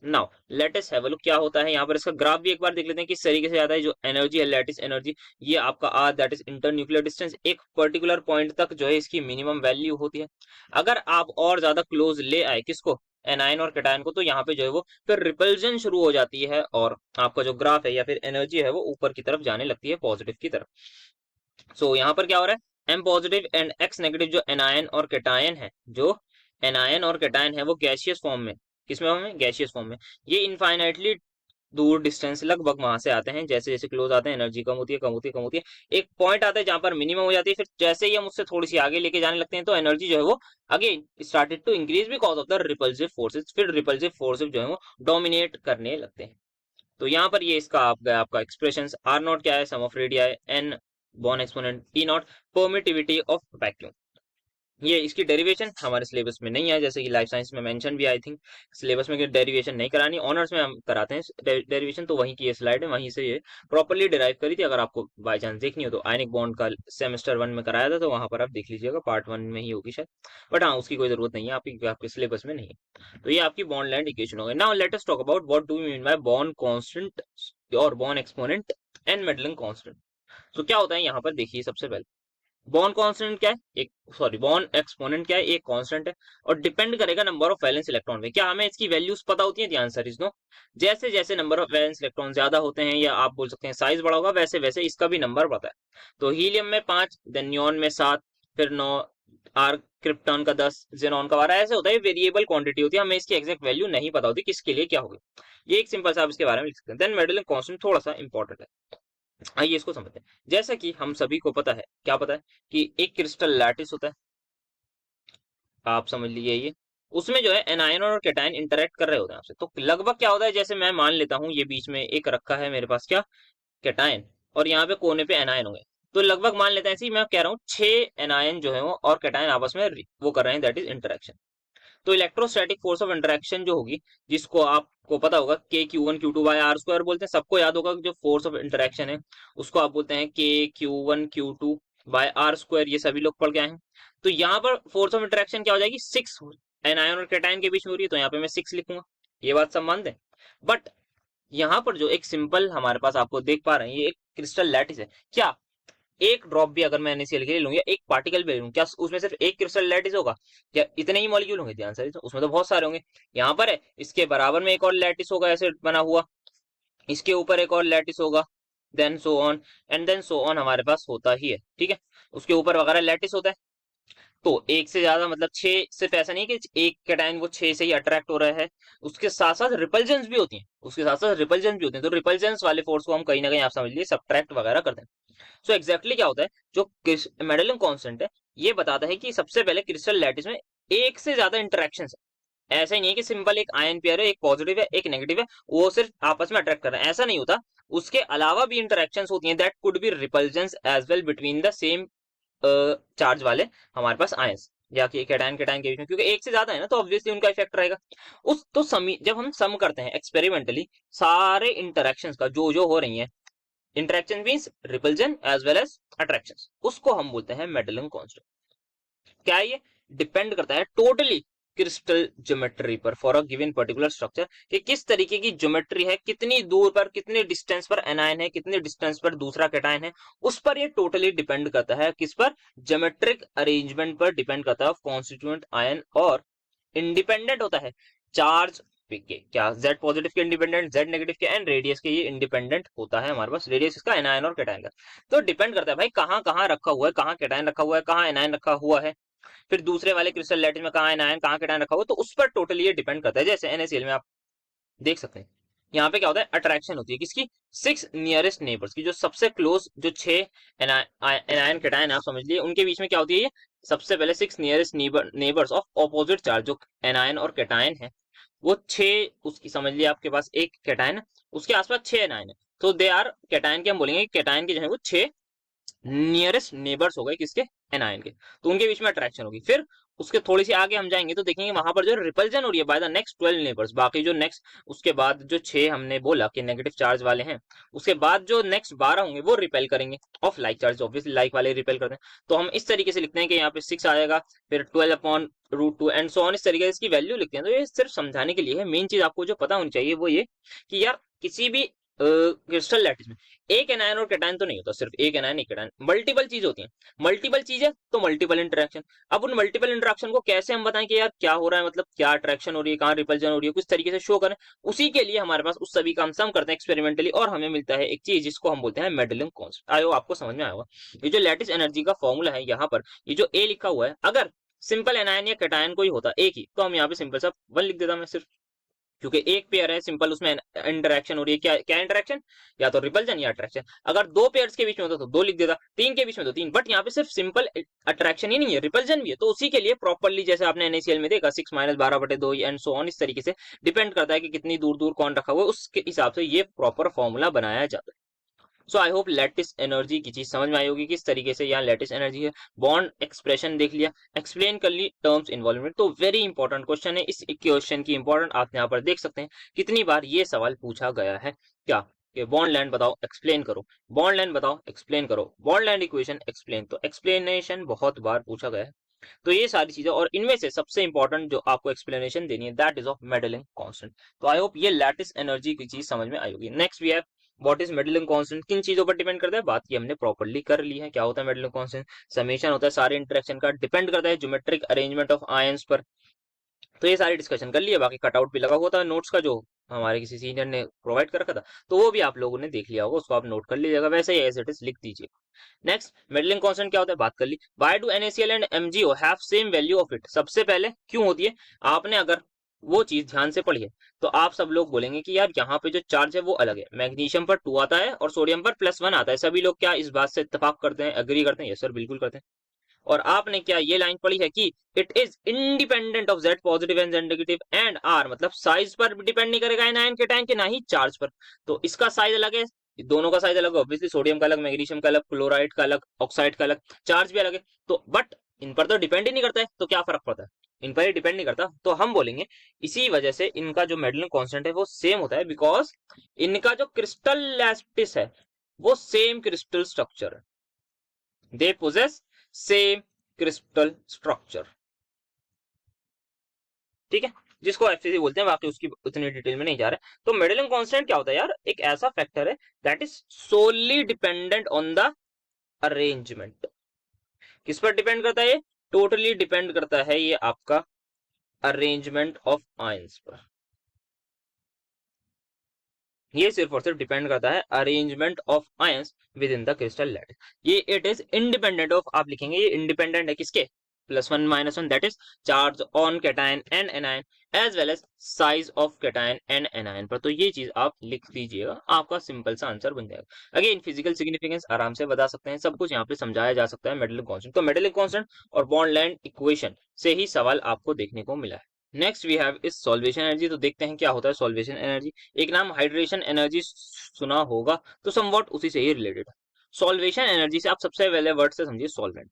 Now let us have a look क्या होता है यहाँ पर, इसका ग्राफ भी एक बार देख लेते हैं किस तरीके से आता है। जो एनर्जी है लैटिस एनर्जी, ये आपका R that is internuclear distance, एक पर्टिकुलर पॉइंट तक जो है इसकी मिनिमम वैल्यू होती है। अगर आप और ज्यादा क्लोज ले आए किसको, एनायन और कैटायन को, तो यहाँ पे जो है वो फिर रिपल्जन शुरू हो जाती है और आपका जो ग्राफ है या फिर एनर्जी है वो ऊपर की तरफ जाने लगती है, पॉजिटिव की तरफ। सो यहाँ पर क्या हो रहा है, M positive and X negative जो एनायन और कैटायन है, जो एनायन और कैटायन है वो गैसियस फॉर्म में, किस फॉर्म में, गैसियस फॉर्म में, ये इनफाइनाइटली दूर डिस्टेंस लगभग वहां से आते हैं, जैसे जैसे क्लोज आते हैं एनर्जी कम होती है कम होती है कम होती है, एक पॉइंट आता है जहां पर मिनिमम हो जाती है, फिर जैसे ही हम उससे थोड़ी सी आगे लेके जाने लगते हैं तो एनर्जी जो है वो again started to increase because of the repulsive forces, फिर रिपल्सिव फोर्सेज जो है वो डोमिनेट करने लगते हैं। तो यहाँ पर ये इसका आपका एक्सप्रेशन, आर नॉट क्या है, sum of radii, N Born exponent, E naught permittivity of vacuum. ये इसकी डेरिवेशन हमारे सिलेबस में नहीं है, जैसे कि लाइफ साइंस में मेंशन भी, आई थिंक सिलेबस में डेरिवेशन नहीं करानी, ऑनर्स में हम कराते हैं डेरिवेशन, तो वहीं की ये स्लाइड है, वहीं से ये प्रॉपर्ली डिराइव करी थी। अगर आपको बाय चांस देखनी हो तो आयनिक बॉन्ड का सेमेस्टर 1 में कराया था, तो वहां पर आप देख लीजिएगा, पार्ट 1 में ही होगी शायद, बट हाँ उसकी कोई जरूरत नहीं है, आपके सिलेबस में नहीं है। तो ये आपकी बॉन्ड लैंड इक्वेशन हो गई। Now let us talk about what do we mean by bond constant और bond exponent and Madelung constant. तो क्या होता है यहाँ पर देखिए, सबसे पहले बॉन्ड कांस्टेंट क्या है, एक सॉरी बॉन्ड एक्सपोनेंट क्या है, एक कांस्टेंट है और डिपेंड करेगा नंबर ऑफ वैलेंस इलेक्ट्रॉन पे। क्या हमें इसकी वैल्यूज पता होती है, ध्यान आंसर इज नो। जैसे जैसे नंबर ऑफ वैलेंस इलेक्ट्रॉन ज्यादा होते हैं या आप बोल सकते हैं साइज बड़ा होगा, वैसे वैसे इसका भी नंबर पता है। तो हीलियम में 5, देन नियॉन में 7, फिर 9, आर क्रिप्टॉन का 10, जेनॉन का 12, ऐसे होता है, वेरिएबल क्वांटिटी होती है, हमें इसकी एग्जैक्ट वैल्यू नहीं पता होती किसके लिए क्या होगी। ये एक सिंपल सा आप इसके बारे में लिख सकते हैं। देन मेडलिंग कांस्टेंट थोड़ा सा इंपॉर्टेंट है, आइए इसको समझते हैं। जैसा कि हम सभी को पता है, क्या पता है कि एक क्रिस्टल लैटिस होता है, आप समझ लीजिए ये, उसमें जो है एनायन और कैटायन इंटरेक्ट कर रहे होते हैं आपसे। तो लगभग क्या होता है, जैसे मैं मान लेता हूं ये बीच में एक रखा है मेरे पास क्या, कैटायन, और यहाँ पे कोने पे एनायन होंगे, तो लगभग मान लेते हैं ऐसे ही मैं कह रहा हूँ 6 एनायन जो है वो और कैटायन आपस में वो कर रहे हैं, दैट इज इंटरेक्शन। तो इलेक्ट्रोस्टैटिक फोर्स ऑफ इंटरेक्शन जो होगी, जिसको आपको पता होगा के Q1 Q2/R² बोलते हैं, सबको याद होगा कि जो फोर्स ऑफ इंटरेक्शन है उसको आप बोलते हैं के Q1 Q2/R², ये सभी लोग पढ़ के आए हैं। तो यहाँ पर फोर्स ऑफ इंटरेक्शन क्या हो जाएगी, 6 एनायन और कैटायन के बीच में हो रही है, तो यहाँ पे मैं 6 लिखूंगा, ये बात सब मानते हैं। बट यहाँ पर जो एक सिंपल हमारे पास आपको देख पा रहे हैं, ये एक क्रिस्टल लैटिस है। क्या एक ड्रॉप भी अगर मैं NaCl के लिए लूं या एक पार्टिकल भी लूं, क्या उसमें सिर्फ एक क्रिस्टल लैटिस होगा? क्या इतने ही मॉलिक्यूल होंगे? ध्यान से, तो उसमें तो बहुत सारे होंगे। यहाँ पर है, इसके बराबर में एक और लैटिस होगा ऐसे बना हुआ, इसके ऊपर एक और लैटिस होगा, then so on and then so on हमारे पास होता ही है, ठीक है। उसके ऊपर वगैरह लैटिस होता है। तो एक से ज्यादा मतलब 6, सिर्फ ऐसा नहीं कि एक कैटायन वो 6 से ही अट्रैक्ट हो रहा है, उसके साथ साथ रिपल्जेंस भी होती हैं, उसके साथ साथ रिपल्जेंस भी होते हैं। तो रिपल्जेंस वाले फोर्स को हम कहीं ना कहीं आप समझ लीजिए सब्ट्रैक्ट वगैरह करते हैं। सो एग्जैक्टली क्या होता है, जो मेडलिंग कांस्टेंट है ये बताता है कि सबसे पहले क्रिस्टल लैटिस में एक से ज्यादा इंटरेक्शन है। ऐसा ही नहीं है कि सिंपल एक आयन पेयर है, एक पॉजिटिव है एक नेगेटिव है, वो सिर्फ आपस में अट्रैक्ट कर रहे हैं, ऐसा नहीं होता। उसके अलावा भी इंटरेक्शन होती हैं, that could be repulsions as well between the same charge वाले हमारे पास आयंस, या कि कैटायन कैटायन के बीच में, क्योंकि एक से ज्यादा है ना, तो ऑब्वियसली उनका इफेक्ट रहेगा। उस तो समी जब हम सम करते हैं एक्सपेरिमेंटली सारे इंटरेक्शंस का जो जो हो रही है, interaction means repulsion as well as attraction, उसको हम बोलते हैं मेडलिंग कांस्टेंट। क्या ये डिपेंड करता है टोटली क्रिस्टल ज्योमेट्री पर for a given particular structure, कि किस तरीके की ज्योमेट्री है, कितनी दूर पर कितने डिस्टेंस पर एनायन है, कितने डिस्टेंस पर दूसरा कैटायन है, उस पर ये टोटली डिपेंड करता है। किस पर? ज्योमेट्रिक अरेंजमेंट पर डिपेंड करता है ऑफ कॉन्स्टिट्यूएंट आयन, और इंडिपेंडेंट होता है चार्ज के, क्या Z पॉजिटिव के इंडिपेंडेंट, Z नेगेटिव के एंड रेडियस के, ये इंडिपेंडेंट होता है हमारे पास, रेडियस इसका एनायन और कैटायन का। तो डिपेंड करता है भाई कहाँ कहाँ रखा हुआ है, कहाँ कैटायन रखा हुआ है, कहाँ एनायन रखा हुआ है, फिर दूसरे वाले क्रिस्टल लैटिस में कहाँ एनायन कहाँ कैटायन रखा हुआ, तो उस पर टोटली ये डिपेंड करता है। जैसे NaCl में आप देख सकते हैं, यहाँ पे क्या होता है, अट्रैक्शन होती है किसकी, 6 नियरेस्ट नेबर्स की, जो सबसे क्लोज जो 6 एनायन कैटायन आप समझ लिए, उनके बीच में क्या होती है, ये सबसे पहले 6 nearest neighbours of opposite charge, जो एनायन और कैटायन है वो 6, उसकी समझ लिया आपके पास एक कैटायन है, उसके आसपास 6 एनायन है, तो दे आर कैटायन के, हम बोलेंगे कैटायन के जो है वो 6 नियरेस्ट नेबर्स हो गए किसके, एनायन के, तो उनके बीच में अट्रैक्शन होगी। फिर उसके थोड़ी सी आगे हम जाएंगे तो देखेंगे वहां पर जो रिपल्जन हो रही है बाय द नेक्स्ट 12 नेबर्स, बाकी जो नेक्स्ट उसके बाद जो 6 हमने बोला कि नेगेटिव चार्ज वाले हैं, उसके बाद जो नेक्स्ट 12 होंगे वो रिपेल करेंगे of like charge, obviously like वाले रिपेल करते हैं। तो हम इस तरीके से लिखते हैं कि यहाँ पे 6 आएगा, फिर 12/√2 एंड सो ऑन, इस तरीके से इसकी वैल्यू लिखते हैं। तो ये सिर्फ समझाने के लिए है, मेन चीज आपको जो पता होनी चाहिए वो ये कि यार किसी भी क्रिस्टल लैटिस में एक एनायन और कैटायन तो नहीं होता, सिर्फ एक एनायन एक कैटायन, मल्टीपल चीज होती है, मल्टीपल चीज है तो मल्टीपल इंटरेक्शन। अब उन मल्टीपल इंटरेक्शन को कैसे हम बताएं कि यार क्या हो रहा है, मतलब क्या अट्रैक्शन हो रही है, कहाँ रिपल्जन हो रही है, किस तरीके से शो करें, उसी के लिए हमारे पास उस सभी का हम सम करते हैं एक्सपेरिमेंटली, और हमें मिलता है एक चीज जिसको हम बोलते हैं मेडलिंग कांस्टेंट। आयो आपको समझ में आया होगा, ये जो लैटिस एनर्जी का फॉर्मूला है, यहाँ पर ये जो ए लिखा हुआ है, अगर सिंपल एनायन या कैटायन कोई होता एक ही, तो हम यहाँ पे सिंपल सा 1 लिख देता मैं सिर्फ, क्योंकि एक पेयर है सिंपल, उसमें इंटरेक्शन हो रही है, क्या क्या इंटरेक्शन, या तो रिपल्जन या अट्रैक्शन। अगर 2 पेयर्स के बीच में होता तो 2 लिख देता, 3 के बीच में तो 3, बट यहाँ पे सिर्फ सिंपल अट्रैक्शन ही नहीं है, रिपल्जन भी है, तो उसी के लिए प्रॉपरली जैसे आपने NaCl में देखा 6 - 12/2 एंड सो ऑन, इस तरीके से डिपेंड करता है कि कितनी दूर दूर कौन रखा हुआ है, उसके हिसाब से ये प्रॉपर फॉर्मूला बनाया जाता है। सो आई होप लैटिस एनर्जी की चीज समझ में आई होगी, किस तरीके से यहाँ लैटिस एनर्जी है, बॉन्ड एक्सप्रेशन देख लिया, एक्सप्लेन कर ली टर्म्स इन्वॉल्वमेंट। तो वेरी इंपॉर्टेंट क्वेश्चन है, इस क्वेश्चन की इंपॉर्टेंट आप यहाँ पर देख सकते हैं कितनी बार ये सवाल पूछा गया है, क्या कि बॉन्ड लैंड बताओ एक्सप्लेन करो, बॉन्ड लैंड बताओ एक्सप्लेन करो, बॉन्ड लैंड इक्वेशन एक्सप्लेन, तो एक्सप्लेनेशन बहुत बार पूछा गया है। तो ये सारी चीजें, और इनमें से सबसे इंपॉर्टेंट जो आपको एक्सप्लेनेशन देनी है that is of Madelung constant. तो आई होप ये लैटिस एनर्जी की चीज समझ में आई होगी। Next we have what is Madelung constant, किन चीजों पर डिपेंड करता है, बात की हमने प्रॉपर्ली कर ली है। क्या होता है मेडलिंग कांस्टेंट, समेशन होता है सारे इंटरेक्शन का, डिपेंड करता है ज्योमेट्रिक अरेंजमेंट ऑफ आयंस पर। तो ये सारी डिस्कशन कर लिया, बाकी कटआउट भी लगा हुआ था नोट्स का, जो हमारे किसी सीनियर ने प्रोवाइड कर रखा था, तो वो भी आप लोगों ने देख लिया होगा, उसको आप नोट कर लीजिएगा, वैसे ही एज इट इज लिख दीजिए। नेक्स्ट मेडलिंग कांस्टेंट क्या होता है, बात कर ली। Why do NaCl and MgO have same value of it, सबसे पहले क्यों होती है, आपने अगर वो चीज ध्यान से पढ़ी है तो आप सब लोग बोलेंगे कि यार यहाँ पे जो चार्ज है वो अलग है, मैग्नीशियम पर 2 आता है और सोडियम पर +1 आता है। सभी लोग क्या इस बात से इत्तेफाक करते हैं, एग्री करते हैं? यस सर, बिल्कुल करते हैं। और आपने क्या ये लाइन पढ़ी है कि it is independent of Z positive and Z negative and R, मतलब साइज पर डिपेंड नहीं करेगा एनायन कैटायन के, ना ही चार्ज पर। तो इसका साइज अलग है, दोनों का साइज अलग है, ऑब्वियसली सोडियम का अलग, मैग्नीशियम का अलग, क्लोराइड का अलग, ऑक्साइड का अलग, चार्ज भी अलग है। तो बट इन पर तो डिपेंड ही नहीं करता है, तो क्या फर्क पड़ता है? इन पर डिपेंड नहीं करता, तो हम बोलेंगे इसी वजह से इनका जो मेडलिंग कांस्टेंट है वो सेम होता है, बिकॉज इनका जो क्रिस्टल लैटिस है वो सेम क्रिस्टल स्ट्रक्चर है, they possess same crystal structure. ठीक है, जिसको एफसीसी बोलते हैं, बाकी उसकी उतनी डिटेल में नहीं जा रहा है। तो मेडलिंग कांस्टेंट क्या होता है यार, एक ऐसा फैक्टर है that is solely dependent on the arrangement. किस पर डिपेंड करता है ये, टोटली डिपेंड करता है ये आपका अरेंजमेंट ऑफ आयंस पर। ये सिर्फ और सिर्फ डिपेंड करता है arrangement of ions within the crystal lattice. ये इट इज इंडिपेंडेंट ऑफ, आप लिखेंगे ये इंडिपेंडेंट है किसके, +1 -1 that is charge on cation and anion as well as size of cation and anion पर। तो ये चीज आप लिख दीजिएगा, आपका सिंपल सा आंसर बन जाएगा। अगेन फिजिकल सिग्निफिकेंस आराम से बता सकते हैं, सब कुछ यहाँ पे समझाया जा सकता है मेडलिंग कांस्टेंट। तो मेडलिंग कांस्टेंट और बॉन्ड-लैंड इक्वेशन से ही सवाल आपको देखने को मिला है। Next we have is solvation energy. तो देखते हैं क्या होता है सॉल्वेशन एनर्जी। एक नाम हाइड्रेशन एनर्जी सुना होगा, तो समवॉट उसी से ही रिलेटेड है। सॉल्वेशन एनर्जी से आप सबसे पहले वर्ड से समझिए सॉल्वेंट।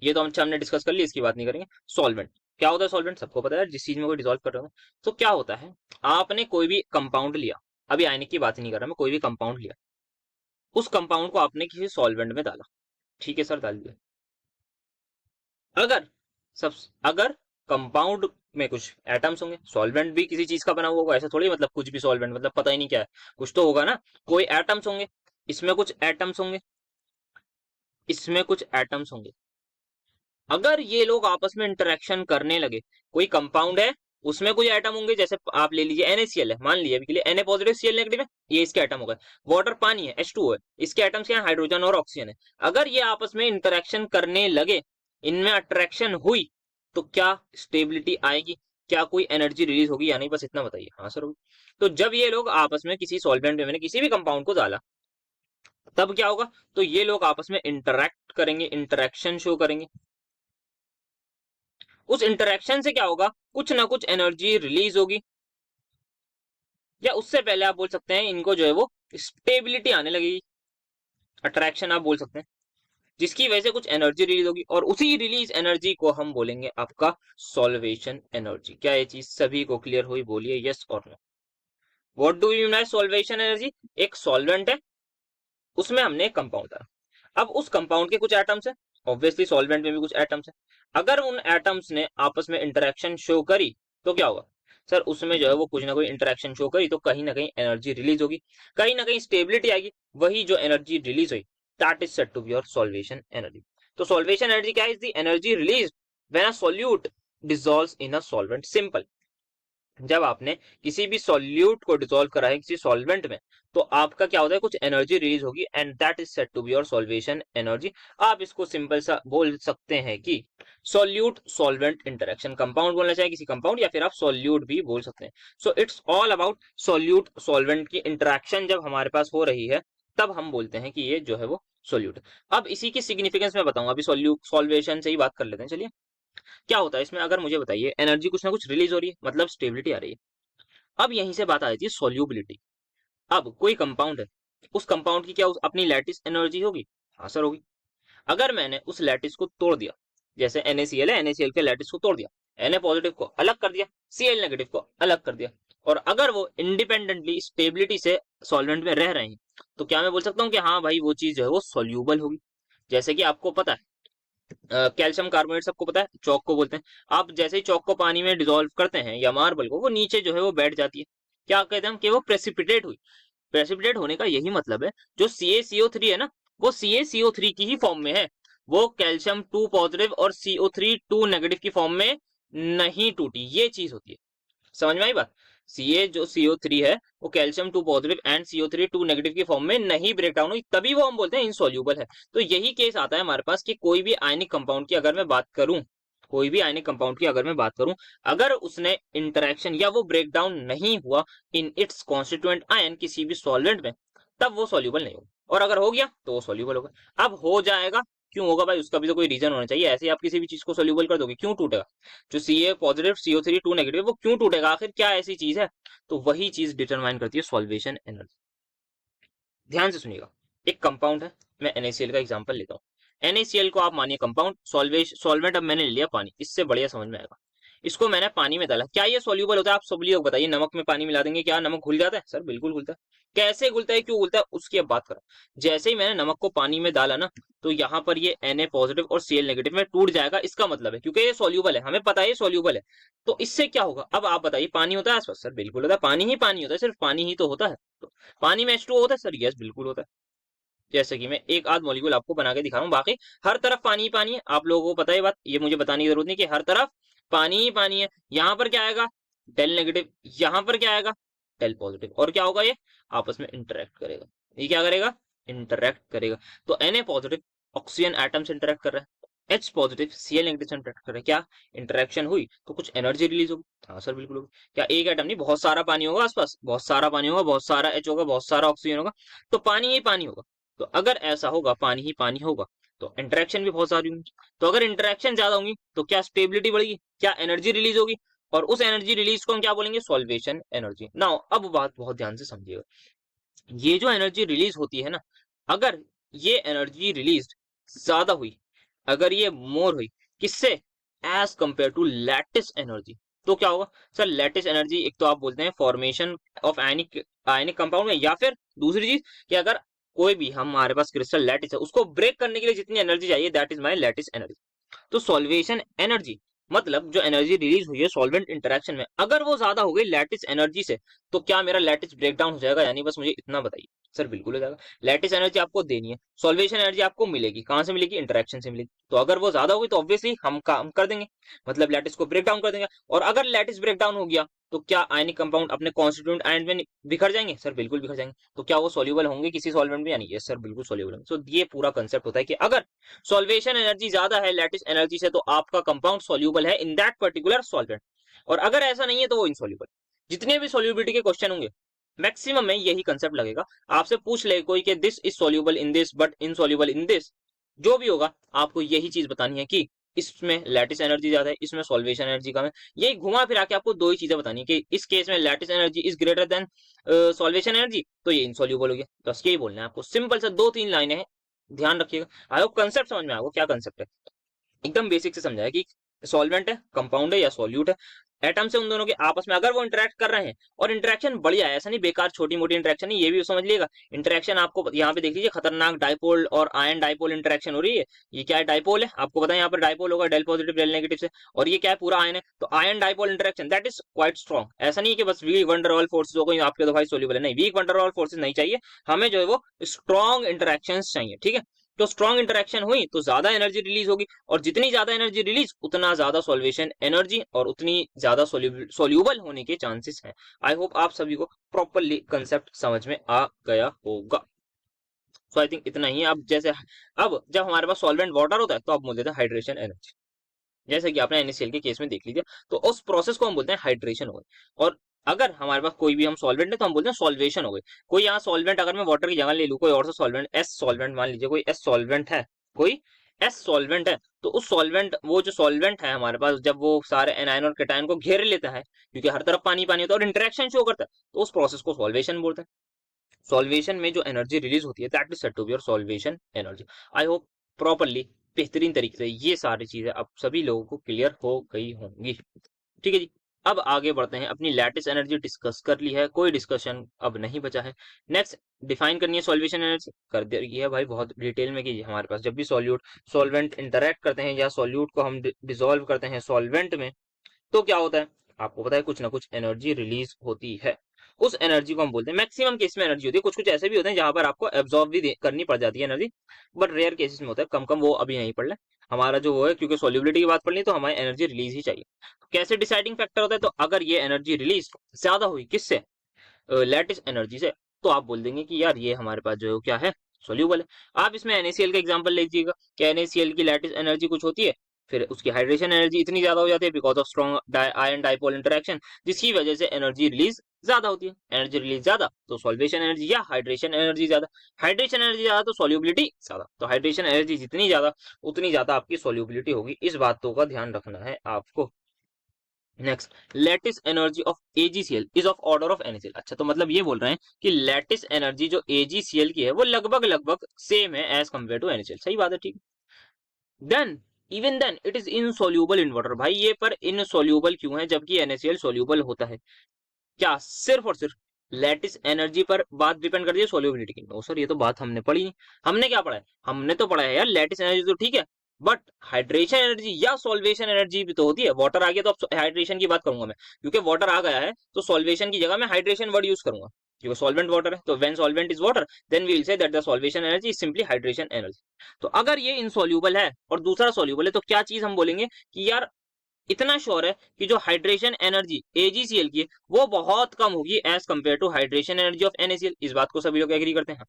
ये तो हमने डिस्कस कर लिया, इसकी बात नहीं करेंगे। सॉल्वेंट क्या होता है, सॉल्वेंट सबको पता है, जिस चीज में कोई डिसॉल्व कर रहा हो। तो क्या होता है, आपने कोई भी कंपाउंड लिया, अभी आयनिक की बात नहीं कर रहा मैं, कोई भी कंपाउंड लिया, उस कंपाउंड को आपने किसी सॉल्वेंट में डाला। ठीक है सर, डाल दिया। अगर सब अगर कंपाउंड में कुछ एटम्स होंगे, सॉल्वेंट भी किसी चीज का बना हुआ होगा, ऐसा थोड़ी मतलब कुछ भी सॉल्वेंट मतलब पता ही नहीं क्या है, कुछ तो होगा ना, कोई एटम्स होंगे, इसमें कुछ एटम्स होंगे, इसमें कुछ एटम्स होंगे। अगर ये लोग आपस में इंटरेक्शन करने लगे, कोई कंपाउंड है उसमें कोई एटम होंगे, जैसे आप ले लीजिए NaCl है, मान लीजिए अभी के लिए Na पॉजिटिव Cl नेगेटिव है, ये इसके एटम हो गए। वाटर पानी है, H2O है, इसके एटम्स क्या है, हाइड्रोजन और ऑक्सीजन है। अगर ये आपस में इंटरेक्शन करने लगे, इनमें अट्रैक्शन हुई, तो क्या स्टेबिलिटी आएगी, क्या कोई एनर्जी रिलीज होगी या नहीं, बस इतना बताइए। हाँ सर होगी। तो जब ये लोग आपस में किसी सॉल्वेंट में, मैंने किसी भी कंपाउंड को डाला, तब क्या होगा, तो ये लोग आपस में इंटरैक्ट करेंगे, इंटरेक्शन शो करेंगे। उस इंटरेक्शन से क्या होगा, कुछ ना कुछ एनर्जी रिलीज होगी, या उससे पहले आप बोल सकते हैं इनको जो है वो स्टेबिलिटी आने लगेगी, अट्रैक्शन आप बोल सकते हैं, जिसकी वजह से कुछ एनर्जी रिलीज होगी, और उसी रिलीज एनर्जी को हम बोलेंगे आपका सॉल्वेशन एनर्जी। क्या ये चीज सभी को क्लियर हुई, बोलिए यस और no. What do you mean solvation energy, एक सॉल्वेंट है, उसमें हमने एक कंपाउंड डाला, अब उस कंपाउंड के कुछ एटम्स है, ऑब्वियसली सॉल्वेंट में भी कुछ एटम्स है। अगर उन एटम्स ने आपस में इंटरेक्शन शो करी, तो क्या होगा सर, उसमें जो है वो कुछ ना कोई इंटरेक्शन शो करी, तो कहीं ना कहीं एनर्जी रिलीज होगी, कहीं ना कहीं स्टेबिलिटी आएगी, वही जो एनर्जी रिलीज हुई that is said to be your solvation energy. तो सॉल्वेशन एनर्जी क्या है, is the energy release when a solute dissolves in a solvent. Simple, जब आपने किसी भी सॉल्यूट को डिसॉल्व करा है किसी सॉल्वेंट में, तो आपका क्या होता है, कुछ एनर्जी रिलीज होगी, and that is said to be your solvation energy. आप इसको सिंपल सा बोल सकते हैं कि सॉल्यूट सॉल्वेंट इंटरेक्शन, कंपाउंड बोलना चाहिए किसी कंपाउंड, या फिर आप सॉल्यूट भी बोल सकते हैं। So it's all about solute solvent की इंटरेक्शन जब हमारे पास हो रही है, तब हम बोलते हैं कि ये जो है वो सॉल्यूट। अब इसी की सिग्निफिकेंस में बताऊंगा, अभी सॉल्वेशन से ही बात कर लेते हैं। चलिए, क्या होता है इसमें, अगर मुझे बताइए एनर्जी कुछ ना कुछ रिलीज हो रही है, मतलब स्टेबिलिटी आ रही है। अब यहीं से बात आ जाती है सोल्यूबिलिटी। अब कोई कंपाउंड है, उस कंपाउंड की क्या अपनी लैटिस एनर्जी होगी, हाँ सर होगी। अगर मैंने उस लैटिस को तोड़ दिया, जैसे NaCl है, NaCl के लैटिस को तोड़ दिया, Na पॉजिटिव को अलग कर दिया, Cl नेगेटिव को अलग कर दिया, और अगर वो इंडिपेंडेंटली स्टेबिलिटी से सॉल्वेंट में रह रहे हैं, तो क्या मैं बोल सकता हूँ कि हाँ भाई वो चीज जो है वो सोल्यूबल होगी। जैसे कि आपको पता है कैल्शियम कार्बोनेट सबको पता है, चौक को बोलते हैं। आप जैसे ही चौक को पानी में डिसॉल्व करते हैं या मार्बल को, वो नीचे जो है वो बैठ जाती है, क्या कहते हैं हम कि वो प्रेसिपिटेट हुई। प्रेसिपिटेट होने का यही मतलब है, जो CaCO3 है ना, वो CaCO3 की ही फॉर्म में है, वो कैल्शियम 2 पॉजिटिव और CO3 2 नेगेटिव की फॉर्म में नहीं टूटी, ये चीज होती है। समझ में आई बात, Ca जो CO3 है वो calcium 2 positive and CO3 2 negative की फॉर्म में नहीं ब्रेक डाउन हुई, तभी वो हम बोलते हैं इनसॉल्यूबल है। तो यही केस आता है हमारे पास कि कोई भी आयनिक कंपाउंड की अगर मैं बात करूं, कोई भी आयनिक कंपाउंड की अगर मैं बात करूं, अगर उसने इंटरेक्शन या वो ब्रेक डाउन नहीं हुआ इन इट्स कॉन्स्टिट्यूएंट आयन किसी भी सॉल्वेंट में, तब वो सॉल्यूबल नहीं होगा, और अगर हो गया तो वो सॉल्यूबल होगा। अब हो जाएगा, क्यों होगा भाई, उसका भी तो कोई रीजन होना चाहिए, ऐसे ही आप किसी भी चीज को सॉल्यूबल कर दोगे क्यों टूटेगा। जो Ca पॉजिटिव CO3 2 नेगेटिव वो क्यों टूटेगा, आखिर क्या ऐसी चीज है, तो वही चीज डिटरमाइन करती है सॉल्वेशन एनर्जी। ध्यान से सुनिएगा, एक कंपाउंड है, मैं NaCl का एग्जांपल लेता हूँ। NaCl को आप मानिए कंपाउंड, सॉल्वेंट अब मैंने ले लिया पानी, इससे बढ़िया समझ में आएगा। इसको मैंने पानी में डाला, क्या ये सॉल्यूबल होता है? आप सब लोग बताइए, नमक में पानी मिला देंगे क्या नमक घुल जाता है? सर बिल्कुल घुलता है। कैसे घुलता है, क्यों घुलता है, उसकी अब बात करें। जैसे ही मैंने नमक को पानी में डाला ना, तो यहाँ पर ये Na पॉजिटिव और Cl नेगेटिव में टूट जाएगा, इसका मतलब है क्योंकि ये सॉल्यूबल है, हमें पता है ये सॉल्यूबल है। तो इससे क्या होगा, अब आप बताइए, पानी होता है आसपास? सर बिल्कुल होता है, पानी ही पानी होता है, सिर्फ पानी ही तो होता है। तो पानी में H2O होता है? सर यस बिल्कुल होता है। जैसे कि मैं एक आध मॉलिक्यूल आपको बना के दिखा रहा हूँ, बाकी हर तरफ पानी ही पानी है। आप लोगों को पता है बात, ये मुझे बताने की जरूरत नहीं कि हर तरफ पानी ही पानी है। यहाँ पर क्या आएगा, डेल नेगेटिव, यहाँ पर क्या आएगा, डेल पॉजिटिव, और क्या होगा, ये आपस में इंटरेक्ट करेगा। ये क्या करेगा, इंटरेक्ट करेगा। तो Na पॉजिटिव ऑक्सीजन एटम से इंटरेक्ट कर रहा है, H पॉजिटिव Cl नेगेटिव से इंटरेक्ट कर रहा है, क्या इंटरेक्शन हुई तो कुछ एनर्जी रिलीज होगी। हाँ सर बिल्कुल होगी। क्या एक एटम नहीं, बहुत सारा पानी होगा आसपास, बहुत सारा पानी होगा, बहुत सारा H होगा, बहुत सारा ऑक्सीजन होगा, तो पानी ही पानी होगा। तो अगर ऐसा होगा, पानी ही पानी होगा, तो इंटरेक्शन भी बहुत सारी होंगी। तो अगर इंटरेक्शन ज्यादा होंगी तो क्या स्टेबिलिटी बढ़ेगी, क्या एनर्जी रिलीज होगी, और उस एनर्जी रिलीज को हम क्या बोलेंगे, सॉल्वेशन एनर्जी। नाउ अब बात बहुत ध्यान से समझिएगा, ये जो एनर्जी रिलीज होती है ना, अगर ये एनर्जी रिलीज ज्यादा हुई, अगर ये मोर हुई, किससे, as compare to lattice energy, तो क्या होगा सर, लैटिस एनर्जी एक तो आप बोलते हैं formation of ionic ionic compound में, या फिर दूसरी चीज कि अगर कोई भी हमारे पास क्रिस्टल लैटिस है, उसको ब्रेक करने के लिए जितनी एनर्जी चाहिए, that is my lattice energy. तो सॉल्वेशन एनर्जी मतलब जो एनर्जी रिलीज हुई है सॉल्वेंट इंटरेक्शन में, अगर वो ज्यादा हो गई लैटिस एनर्जी से, तो क्या मेरा लैटिस ब्रेकडाउन हो जाएगा, यानी बस मुझे इतना बताइए। सर बिल्कुल हो जाएगा। लैटिस एनर्जी आपको देनी है, सॉल्वेशन एनर्जी आपको मिलेगी, कहां से मिलेगी, इंटरेक्शन से मिलेगी। तो अगर वो ज्यादा होगी तो ऑब्वियसली हम काम कर देंगे, मतलब लैटिस को ब्रेक डाउन कर देंगे। और अगर लैटिस ब्रेक डाउन हो गया तो क्या आयनिक कंपाउंड अपने कॉन्स्टिट्यूएंट आयन में बिखर जाएंगे? सर बिल्कुल बिखर जाएंगे। तो क्या वो सॉल्यूबल होंगे किसी सॉल्वेंट में, यानी यस सर बिल्कुल सॉल्यूबल होंगे। सो ये पूरा कंसेप्ट होता है कि अगर सॉल्वेशन एनर्जी ज्यादा है लैटिस एनर्जी से, तो आपका कंपाउंड सॉल्यूबल है इन दैट पर्टिकुलर सॉल्वेंट, और अगर ऐसा नहीं है तो वो इनसॉल्यूबल। जितने भी सॉल्युबिलिटी के क्वेश्चन होंगे मैक्सिमम में यही कंसेप्ट लगेगा। आपसे पूछ ले कोई कि this is soluble in this but insoluble in this, जो भी होगा आपको यही चीज बतानी है कि इसमें लैटिस एनर्जी ज्यादा है, इसमें सॉल्वेशन एनर्जी कम है। यही घुमा फिरा के आपको दो ही चीजें बतानी है कि इस केस में lattice energy is greater than solvation energy, तो ये इनसॉल्यूबल हो गया। बस यही बोलना है आपको, सिंपल सा दो तीन लाइनें हैं, ध्यान रखिएगा। आई होप कंसेप्ट समझ में आएगा, क्या कंसेप्ट है, एकदम बेसिक से समझाया कि सॉल्वेंट है, कंपाउंड है या सॉल्यूट है, एटम से उन दोनों के आपस में अगर वो इंटरेक्ट कर रहे हैं, और इंटरेक्शन बढ़िया है, ऐसा नहीं बेकार छोटी मोटी इंटरेक्शन नहीं, ये भी समझ लीजिएगा। इंटरेक्शन आपको यहाँ पे देख लीजिए, खतरनाक डाइपोल और आयन डाइपोल इंटरेक्शन हो रही है। ये क्या है, डाइपोल है, आपको पता है यहाँ पर डाइपोल होगा डेल पॉजिटिव डेल नेगेटिव से, और ये क्या है, पूरा आयन है। तो ion dipole interaction that is quite strong. ऐसा नहीं कि बस वीक वंडर ऑल फोर्सेज हो गई आपके तो भाई सोल्यूबल है, नहीं, वीक वंडर ऑल फोर्सेज नहीं चाहिए हमें, जो है वो स्ट्रॉन्ग इंटरेक्शन चाहिए, ठीक है। तो स्ट्रॉन्ग इंटरेक्शन हुई तो ज्यादा एनर्जी रिलीज होगी, और जितनी ज्यादा एनर्जी रिलीज उतना ज्यादा सॉल्वेशन एनर्जी और उतनी ज्यादा सोल्यूबल होने के चांसेस हैं। आई होप आप सभी को प्रॉपरली कंसेप्ट समझ में आ गया होगा। सो आई थिंक इतना ही है। अब जैसे अब जब हमारे पास सॉल्वेंट वाटर होता है तो आप बोल देते हैं हाइड्रेशन एनर्जी, जैसे कि आपने NaCl के केस में देख लीजिए, तो उस प्रोसेस को हम बोलते हैं हाइड्रेशन हो गई। और अगर हमारे पास कोई भी हम सॉल्वेंट है तो हम बोलते हैं सॉल्वेशन हो गई। कोई यहाँ सॉल्वेंट अगर मैं वाटर की जगह ले लूँ कोई और सा सॉल्वेंट, एस सॉल्वेंट मान लीजिए, कोई एस सॉल्वेंट है, कोई एस सॉल्वेंट है, तो उस सॉल्वेंट, वो जो सॉल्वेंट है हमारे पास, जब वो सारे एनायन और कैटायन को घेर लेता है, क्योंकि हर तरफ पानी पानी होता है और इंटरेक्शन शो करता है, तो उस प्रोसेस को सॉल्वेशन बोलते हैं। सॉल्वेशन में जो एनर्जी रिलीज होती है that is said to be your solvation energy. I hope properly बेहतरीन तरीके से ये सारी चीजें अब सभी लोगों को क्लियर हो गई होंगी, ठीक है जी। अब आगे बढ़ते हैं, अपनी लैटिस एनर्जी डिस्कस कर ली है, कोई डिस्कशन अब नहीं बचा है। नेक्स्ट डिफाइन करनी है सॉल्वेशन एनर्जी, कर दी है भाई बहुत डिटेल में कि हमारे पास जब भी सॉल्यूट सॉल्वेंट इंटरेक्ट करते हैं या सॉल्यूट को हम डिसॉल्व करते हैं सॉल्वेंट में, तो क्या होता है आपको पता है, कुछ ना कुछ एनर्जी रिलीज होती है। उस एनर्जी को हम बोलते हैं, मैक्सिमम केस में एनर्जी होती है, कुछ कुछ ऐसे भी होते हैं जहां पर आपको एब्जॉर्ब भी करनी पड़ जाती है एनर्जी, बट रेयर केसेस में होता है, कम कम, वो अभी नहीं पढ़ ले हमारा जो वो है, क्योंकि सॉल्युबिलिटी की बात पढ़नी तो हमारी एनर्जी रिलीज ही चाहिए। तो कैसे डिसाइडिंग फैक्टर होता है, तो अगर ये एनर्जी रिलीज ज्यादा हुई किससे, लैटिस एनर्जी से, तो आप बोल देंगे कि यार ये हमारे पास जो क्या है, सोल्यूबल है। आप इसमें NaCl का एग्जांपल ले लीजिएगा कि NaCl की लैटिस एनर्जी कुछ होती है, फिर उसकी हाइड्रेशन एनर्जी इतनी ज्यादा हो जाती है because of strong ion dipole interaction, जिसकी वजह से एनर्जी रिलीज ज्यादा होती है। एनर्जी रिलीज ज्यादा तो सॉल्वेशन एनर्जी या हाइड्रेशन एनर्जी ज्यादा, हाइड्रेशन एनर्जी ज्यादा तो सॉल्युबिलिटी ज्यादा, तो हाइड्रेशन एनर्जी जितनी ज्यादा उतनी ज्यादा आपकी सॉल्युबिलिटी होगी, इस बातों का ध्यान रखना है आपको। Next, lattice energy of AgCl is of order of NaCl। अच्छा, तो मतलब ये बोल रहे हैं कि लैटिस एनर्जी जो AgCl की है वो लगभग लगभग सेम है एज कम्पेयर टू NaCl। सही बात है, ठीक। Then even then it is insoluble in water. भाई ये पर इनसॉल्यूबल क्यों है जबकि NaCl सॉल्यूबल होता है? क्या सिर्फ और सिर्फ लैटिस एनर्जी पर बात डिपेंड करती है सॉल्युबिलिटी की? नो सर, ये तो बात हमने पढ़ी नहीं। हमने क्या पढ़ा है? हमने तो पढ़ा है यार लैटिस एनर्जी तो ठीक है, बट हाइड्रेशन एनर्जी या सॉल्वेशन एनर्जी भी तो होती है। वाटर आ गया तो अब हाइड्रेशन की बात करूंगा मैं, क्योंकि वाटर आ गया है तो सॉल्वेशन की जगह मैं हाइड्रेशन वर्ड यूज करूंगा, क्योंकि सॉल्वेंट वाटर है। तो when solvent is water then we will say that the solvation energy is simply hydration energy. तो अगर ये इनसॉल्यूबल है और दूसरा सॉल्यूबल है तो क्या चीज हम बोलेंगे कि यार इतना श्योर है कि जो हाइड्रेशन एनर्जी AgCl की है वो बहुत कम होगी as compare to hydration energy of NaCl। इस बात को सभी लोग एग्री करते हैं।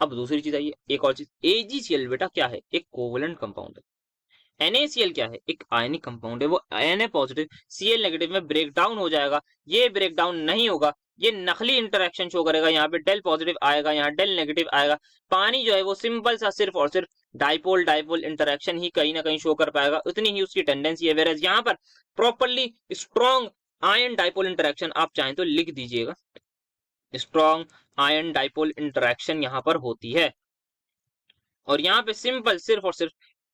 अब दूसरी चीज आइए, एक और चीज, AgCl बेटा क्या है? एक कोवलेंट कंपाउंड है। NaCl क्या है? एक आयनिक कंपाउंड है। वो Na पॉजिटिव Cl नेगेटिव में ब्रेक डाउन हो जाएगा। ये ब्रेक डाउन नहीं होगा, ये नकली इंटरेक्शन शो करेगा। यहाँ पे डेल पॉजिटिव आएगा, यहाँ डेल नेगेटिव आएगा। पानी जो है वो सिंपल सा सिर्फ और सिर्फ डाइपोल डाइपोल इंटरेक्शन ही कहीं ना कहीं शो कर पाएगा, उतनी ही उसकी टेंडेंसी है। वेरएज यहाँ पर properly strong ion dipole interaction, आप चाहें तो लिख दीजिएगा, स्ट्रॉन्ग आयन डाइपोल इंटरेक्शन यहाँ पर होती है। और यहाँ पे सिंपल सिर्फ और सिर्फ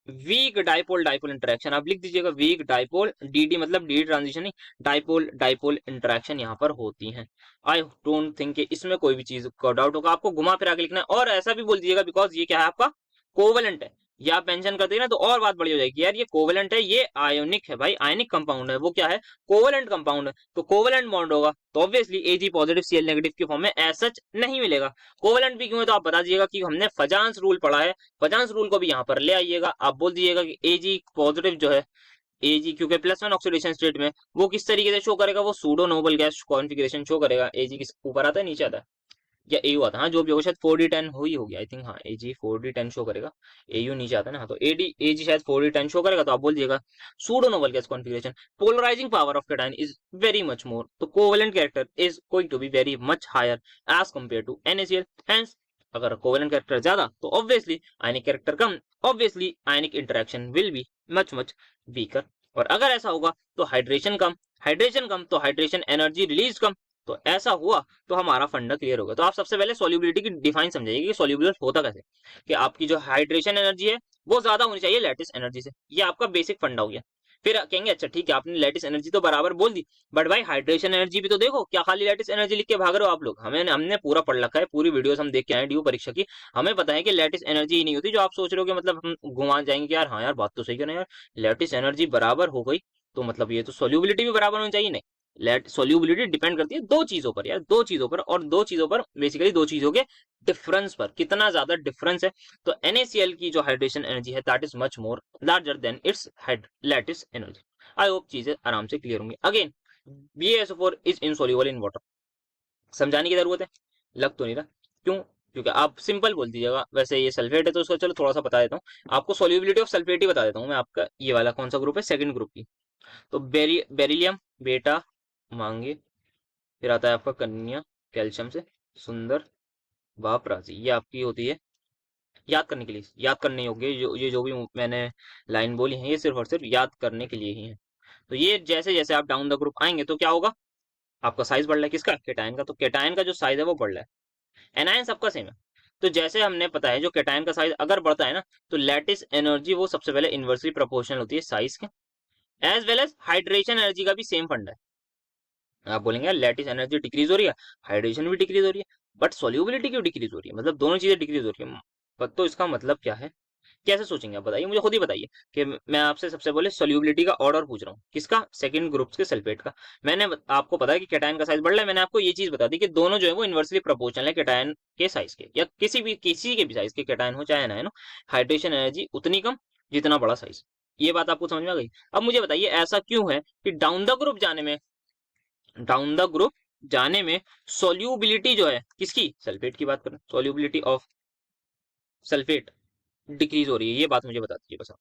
वीक डाइपोल डाइपोल इंटरेक्शन, आप लिख दीजिएगा वीक डाइपोल, डी मतलब डी ट्रांजिशन नहीं, डाइपोल डाइपोल इंटरेक्शन यहाँ पर होती हैं। आई डोंट थिंक कि इसमें कोई भी चीज का डाउट होगा। आपको घुमा फिरा के लिखना है और ऐसा भी बोल दीजिएगा बिकॉज ये क्या है आपका कोवलेंट है। ये आप मेंशन करते हैं ना तो और बात बड़ी हो जाएगी यार, ये कोवलेंट है, ये आयोनिक है। भाई आयनिक कंपाउंड है, वो क्या है? कोवलेंट कंपाउंड है। तो कोवलेंट बॉन्ड होगा तो obviously Ag positive Cl negative की फॉर्म में एज सच नहीं मिलेगा। कोवलेंट भी क्यों है तो आप बता दीजिएगा कि हमने फजांस रूल पढ़ा है, फजांस रूल को भी यहाँ पर ले आइएगा। आप बोल दीजिएगा कि Ag पॉजिटिव जो है, Ag क्योंकि +1 ऑक्सीडेशन स्टेट में वो किस तरीके से शो करेगा? वो pseudo noble gas configuration show करेगा। Ag किस ऊपर आता है नीचे आता है या AU आता है? हाँ जो भी होगा शायद 4D10 हो ही होगी आई थिंक। हाँ Ag 4D10 शो करेगा, AU नीचे आता है ना। हाँ तो Ag शायद 4D10 शो करेगा तो आप बोल दिएगा pseudo noble gas configuration. Polarising power of cation is very much more, तो covalent character is going to be very much higher as compare to NaCl। Hence अगर कोवेलेंट कैरेक्टर ज्यादा तो ऑब्वियसली आयनिक कैरेक्टर कम, obviously ionic interaction will be much much weaker. और अगर ऐसा होगा तो हाइड्रेशन कम, हाइड्रेशन कम तो हाइड्रेशन एनर्जी रिलीज कम। तो ऐसा हुआ तो हमारा फंडा क्लियर होगा। तो आप सबसे पहले सॉल्युबिलिटी की डिफाइन समझाइए कि सॉल्युबल होता कैसे, कि आपकी जो हाइड्रेशन एनर्जी है वो ज्यादा होनी चाहिए लैटिस एनर्जी से। ये आपका बेसिक फंडा हो गया। फिर कहेंगे अच्छा ठीक है आपने लैटिस एनर्जी तो बराबर बोल दी, बट भाई हाइड्रेशन एनर्जी भी तो देखो, क्या खाली लैटिस एनर्जी लिख के भाग रहे हो आप लोग? हमने पूरा पढ़ रखा है, पूरी वीडियोस हम देख के आए ड्यू परीक्षा की। हमें पता है कि लैटिस एनर्जी ही नहीं होती जो आप सोच रहे हो कि मतलब हम घुमा जाएंगे कि यार हाँ यार बात तो सही है ना यार, लैटिस एनर्जी बराबर हो गई तो मतलब ये तो सोल्यूबिलिटी भी बराबर होनी चाहिए। नहीं, लेट सोल्यूबिलिटी डिपेंड करती है दो चीजों पर यार, दो चीजों पर, और दो चीजों पर बेसिकली दो चीजों के डिफरेंस पर, कितना ज्यादा डिफरेंस है। तो NaCl की जो हाइड्रेशन एनर्जी है that is much more larger than it's lattice energy. I hope चीजें आराम से क्लियर होंगी। Again BaSO4 is insoluble in water, समझाने की जरूरत है? लग तो नहीं रहा, क्यों? क्योंकि आप सिंपल बोल दीजिएगा। वैसे ये सल्फेट है तो उसको चलो थोड़ा सा बता देता हूँ आपको, सोल्यूबिलिटी ऑफ सल्फेट ही बता देता हूँ मैं। आपका ये वाला कौन सा ग्रुप है? सेकंड ग्रुप की। तो बेरिलियम बेटा मांगे, फिर आता है आपका कन्या कैल्शियम से, सुंदर बाप राजी, ये आपकी होती है याद करने के लिए, याद करने योग्य। ये जो भी मैंने लाइन बोली है ये सिर्फ और सिर्फ याद करने के लिए ही है। तो ये जैसे जैसे आप डाउन द ग्रुप आएंगे तो क्या होगा? आपका साइज बढ़ रहा है किसका? केटायन का। तो केटायन का जो साइज है वो बढ़ रहा है, एनायन सबका सेम है। तो जैसे हमने पता है जो केटायन का साइज अगर बढ़ता है ना तो लैटिस एनर्जी वो सबसे पहले इनवर्सली प्रोपोर्शनल होती है साइज के, as well as hydration energy का भी सेम फंड है। आप बोलेंगे लैटिस एनर्जी डिक्रीज हो रही है, हाइड्रेशन भी डिक्रीज हो रही है, बट सोल्यूबिलिटी क्यों डिक्रीज हो रही है? मतलब दोनों चीजें डिक्रीज हो रही है, तो इसका मतलब क्या है? कैसे सोचेंगे आप बताइए, मुझे खुद ही बताइए। कि मैं आपसे सबसे पहले सोल्यूबिलिटी का ऑर्डर पूछ रहा हूँ, किसका? सेकंड ग्रुप के सल्फेट का। मैंने आपको पता है कि कैटायन का साइज बढ़ रहा है, मैंने आपको ये चीज बता दी कि दोनों जो है वो इनवर्सली प्रोपोर्शनल है कैटायन के साइज के, या किसी के भी साइज के, कैटायन हो चाहे एनायन हो, हाइड्रेशन एनर्जी उतनी कम जितना बड़ा साइज। ये बात आपको समझ में आ गई? अब मुझे बताइए ऐसा क्यों है कि डाउन द ग्रुप जाने में सोल्यूबिलिटी जो है किसकी? सल्फेट की बात करें, सोल्यूबिलिटी ऑफ सल्फेट डिक्रीज हो रही है। ये बात मुझे बता दीजिए बस आप।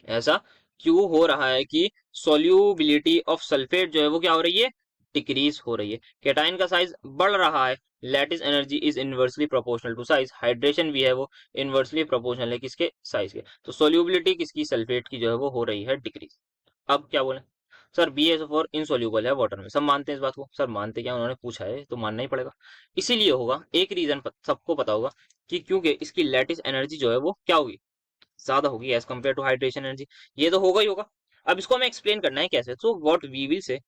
ऐसा क्यों हो रहा है कि सोल्यूबिलिटी ऑफ सल्फेट जो है वो क्या हो रही है? डिक्रीज हो रही है। केटाइन का साइज बढ़ रहा है, lattice energy is inversely proportional to size, hydration भी है वो इनवर्सली प्रोपोर्शनल है किसके? साइज के। तो सोल्यूबिलिटी किसकी? सल्फेट की जो है वो हो रही है डिक्रीज। अब क्या बोले सर? BaSO4 इनसोल्यूबल है वाटर में, सब मानते हैं इस बात को? सर मानते क्या, उन्होंने पूछा है तो मानना ही पड़ेगा। इसीलिए होगा, एक रीजन सबको पता होगा कि क्योंकि इसकी लैटिस एनर्जी जो है वो क्या होगी? ज्यादा होगी as compare to hydration energy, ये तो होगा ही होगा। अब इसको हमें एक्सप्लेन करना है कैसे, सो व्हाट वी विल से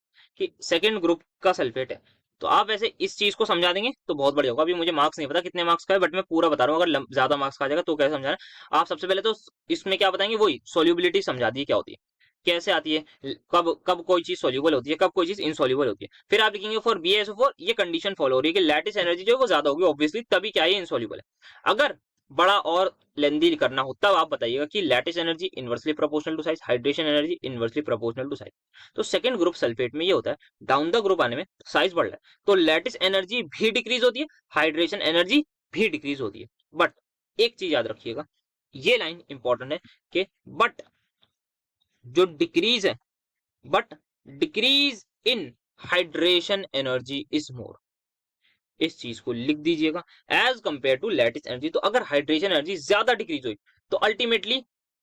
कि सेकंड ग्रुप का सल्फेट है, तो आप ऐसे इस चीज को समझा देंगे तो बहुत बढ़िया होगा। अभी मुझे मार्क्स नहीं पता कितने मार्क्स का है, बट मैं पूरा बता रहा हूँ, अगर ज्यादा मार्क्स का आ जाएगा तो कैसे समझाना है। आप सबसे पहले तो इसमें क्या बताएंगे, वही सोल्यूबिलिटी समझा दी क्या होती है, कैसे आती है, कब कब कोई चीज सोल्यूबल होती है, कब कोई चीज इनसोल्यूबल होती है। फिर आप लिखेंगे फॉर BaSO4 ये कंडीशन फॉलो हो रही है कि लैटिस एनर्जी जो है वो ज्यादा होगी ऑब्वियसली, तभी क्या है इनसोल्यूबल है। अगर बड़ा और लेंदी करना हो तब आप बताइएगा कि lattice energy inversely proportional to size, hydration energy inversely proportional to size. तो सेकंड ग्रुप सल्फेट में ये होता है, डाउन द ग्रुप आने में साइज बढ़ रहा है तो लैटिस एनर्जी भी डिक्रीज होती है, हाइड्रेशन एनर्जी भी डिक्रीज होती है। बट एक चीज याद रखिएगा, ये लाइन इंपॉर्टेंट है कि बट जो डिक्रीज है, but decrease in hydration energy is more, इस चीज को लिख दीजिएगा as compare to lattice energy. तो अगर हाइड्रेशन एनर्जी ज्यादा डिक्रीज हुई तो अल्टीमेटली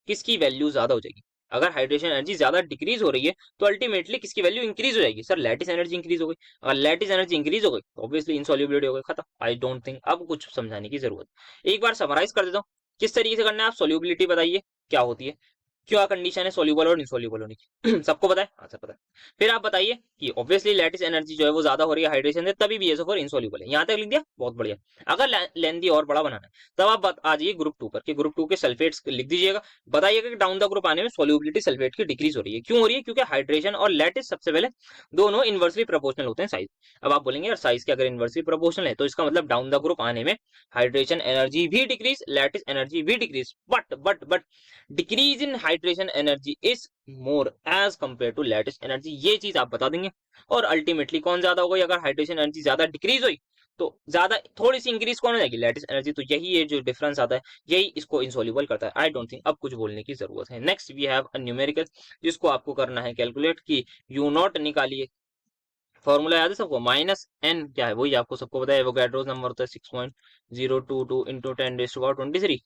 किसकी वैल्यू ज्यादा हो जाएगी, अगर हाइड्रेशन एनर्जी ज्यादा डिक्रीज हो रही है तो अल्टीमेटली किसकी वैल्यू इंक्रीज हो जाएगी, सर लैटिस एनर्जी इंक्रीज हो गई। अगर लैटिस एनर्जी इंक्रीज हो गई तो ऑब्वियसली इनसॉल्युबिलिटी हो गई, खत्म। आई डोंट थिंक अब कुछ समझाने की जरूरत, एक बार समराइज कर देता हूँ किस तरीके से करना है। आप सोल्यूबिलिटी बताइए क्या होती है, क्या कंडीशन है सोल्यूबल और इनसोल्यूबल होने की सबको पता है, हाँ सर पता है। फिर आप बताइए कि ऑब्वियसली लैटिस एनर्जी जो है वो ज्यादा हो रही है हाइड्रेशन से, तभी BaSO4 इनसोल्यूबल है। यहाँ तक लिख दिया, बहुत बढ़िया। अगर लेंदी और बड़ा बनाना है तब आप आ जाइए ग्रुप 2 पर, कि ग्रुप 2 के सल्फेट्स लिख दीजिएगा, बताइएगा कि डाउन द ग्रुप आने में सोल्यूबिलिटी सल्फेट की डिक्रीज हो रही है, क्यों हो रही है, क्योंकि हाइड्रेशन और लैटिस सबसे पहले दोनों इनवर्सली प्रोपोर्शनल होते हैं साइज। अब आप बोलेंगे यार साइज के अगर इनवर्सली प्रोपोर्शनल है तो इसका मतलब डाउन द ग्रुप आने में हाइड्रेशन एनर्जी भी डिक्रीज, लैटिस एनर्जी भी decrease, but decrease in hydration energy is more as compare to lattice energy, ये चीज आप बता देंगे। और अल्टीमेटली कौन ज्यादा हो गई, अगर हाइड्रेशन एनर्जी ज्यादा डिक्रीज हुई तो ज्यादा थोड़ी सी इंक्रीज कौन हो जाएगी, लैटिस एनर्जी। तो यही ये जो डिफरेंस आता है यही इसको इनसोल्यूबल करता है। आई डोंट थिंक अब कुछ बोलने की जरूरत है। Next we have a numerical, जिसको आपको करना है कैलकुलेट की यू नॉट निकालिए। फॉर्मूला याद है सबको, माइनस एन क्या है वही आपको सबको पता है, एवोगैड्रोस नंबर होता है 6.022 into 10⁻23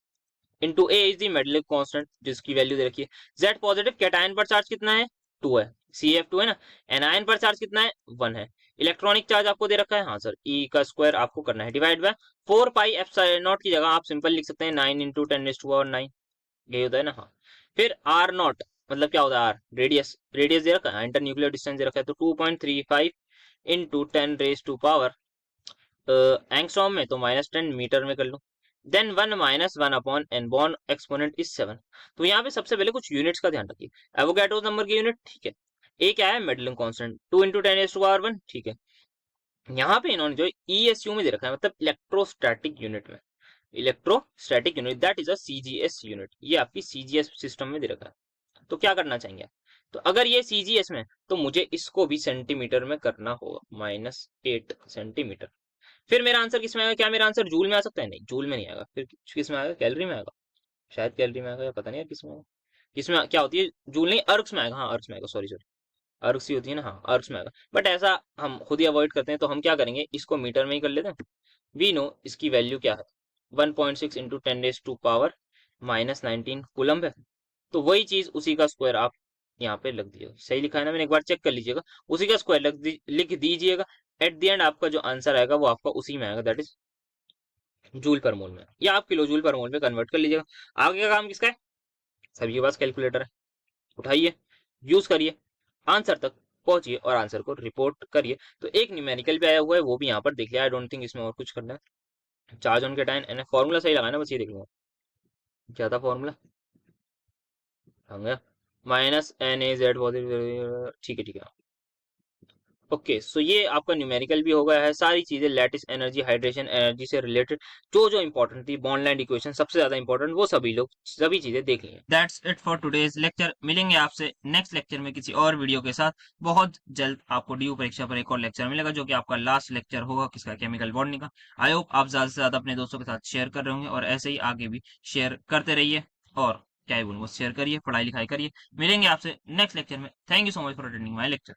into A is the metallic constant जिसकी वैल्यू दे रखी है। जेड पॉजिटिव कैटायन पर चार्ज कितना है, 2 है, CF2 है ना। एनायन पर चार्ज कितना है, 1 है। इलेक्ट्रॉनिक चार्ज आपको दे रखा है, हाँ सर, ई का स्क्वायर आपको करना है divide by 4 pi epsilon not की जगह आप सिंपल लिख सकते हैं 9 इंटू 10⁻9, यही होता है ना, हाँ। फिर आर नॉट मतलब क्या होता है, आर रेडियस, रेडियस दे रखा है, इंटर न्यूक्लियर डिस्टेंस दे रखा है, तो 2.35 इंटू 10⁻⁴ एंगस्ट्रॉम में तो -10 मीटर में कर लो। Then 1 - 1 upon N, Born exponent is 7। तो यहाँ पे सबसे पहले कुछ यूनिट्स का ध्यान रखिए, एवोगैड्रोस नंबर की यूनिट, ठीक है। ए क्या है, मेडलिंग कांस्टेंट, 2 इंटू 10⁻⁴ ठीक है। यहाँ पे इन्होंने जो ESU में दे रखा है, मतलब इलेक्ट्रोस्टैटिक यूनिट में, electrostatic unit that is a CGS unit, ये आपकी CGS सिस्टम में दे रखा है। तो क्या करना चाहेंगे आप, तो अगर ये CGS में तो मुझे इसको भी सेंटीमीटर में करना होगा, -8 सेंटीमीटर। फिर मेरा आंसर किस में आएगा, क्या मेरा आंसर जूल में आ सकता है, नहीं जूल में नहीं आएगा, फिर किस में आएगा, कैलोरी में आएगा, शायद कैलोरी में आएगा या पता नहीं यार किस में आएगा। किसमें क्या होती है, जूल नहीं अर्क्स में आएगा, हाँ अर्क्स में आएगा, सॉरी सॉरी, अर्क्स ही होती है ना, हाँ अर्क्स में आएगा। बट ऐसा हम खुद ही अवॉइड करते हैं, तो हम क्या करेंगे, इसको मीटर में ही कर लेते हैं। वी नो इसकी वैल्यू क्या है, 1.6 इंटू 10⁻⁻19 कूलम्ब है। तो वही चीज उसी का स्क्वायर आप यहाँ पे लग दीजिएगा, सही लिखा है ना मैंने, एक बार चेक कर लीजिएगा, उसी का स्क्वायर लिख दीजिएगा। एट द एंड आपका जो आंसर आएगा वो आपका उसी में आएगा, दैट इज जूल पर मोल में, या आप किलो जूल पर मोल में कन्वर्ट कर लीजिएगा। आगे का काम किसका है, सभी के पास कैलकुलेटर है, उठाइए, यूज करिए, आंसर तक पहुंचिए और आंसर को रिपोर्ट करिए। तो एक न्यूमेरिकल भी आया हुआ है, वो भी यहाँ पर देख लिया। आई डोंट थिंक इसमें और कुछ करना है। Charge on cation n, formula सही लगाना, बस ये देख लूंगा क्या था फॉर्मूला, -NaZ, ठीक है ठीक है। ओके सो ये आपका न्यूमेरिकल भी हो गया है, सारी चीजें लैटिस एनर्जी, हाइड्रेशन एनर्जी से रिलेटेड जो जो इंपॉर्टेंट थी, बॉन्डलैंड इक्वेशन सबसे ज्यादा इंपॉर्टेंट, वो सभी लोग सभी चीजें देख ली हैं। That's it for today's lecture. मिलेंगे आपसे नेक्स्ट लेक्चर में किसी और वीडियो के साथ। बहुत जल्द आपको DU परीक्षा पर एक और लेक्चर मिलेगा, जो कि आपका लास्ट लेक्चर होगा, किसका, केमिकल बॉन्डिंग का। आई होप आप ज्यादा से ज्यादा अपने दोस्तों के साथ शेयर कर रहे होंगे, और ऐसे ही आगे भी शेयर करते रहिए। और क्या ही बोलूं, बस शेयर करिए, पढ़ाई लिखाई करिए। मिलेंगे आपसे नेक्स्ट लेक्चर में। Thank you so much for attending my lecture.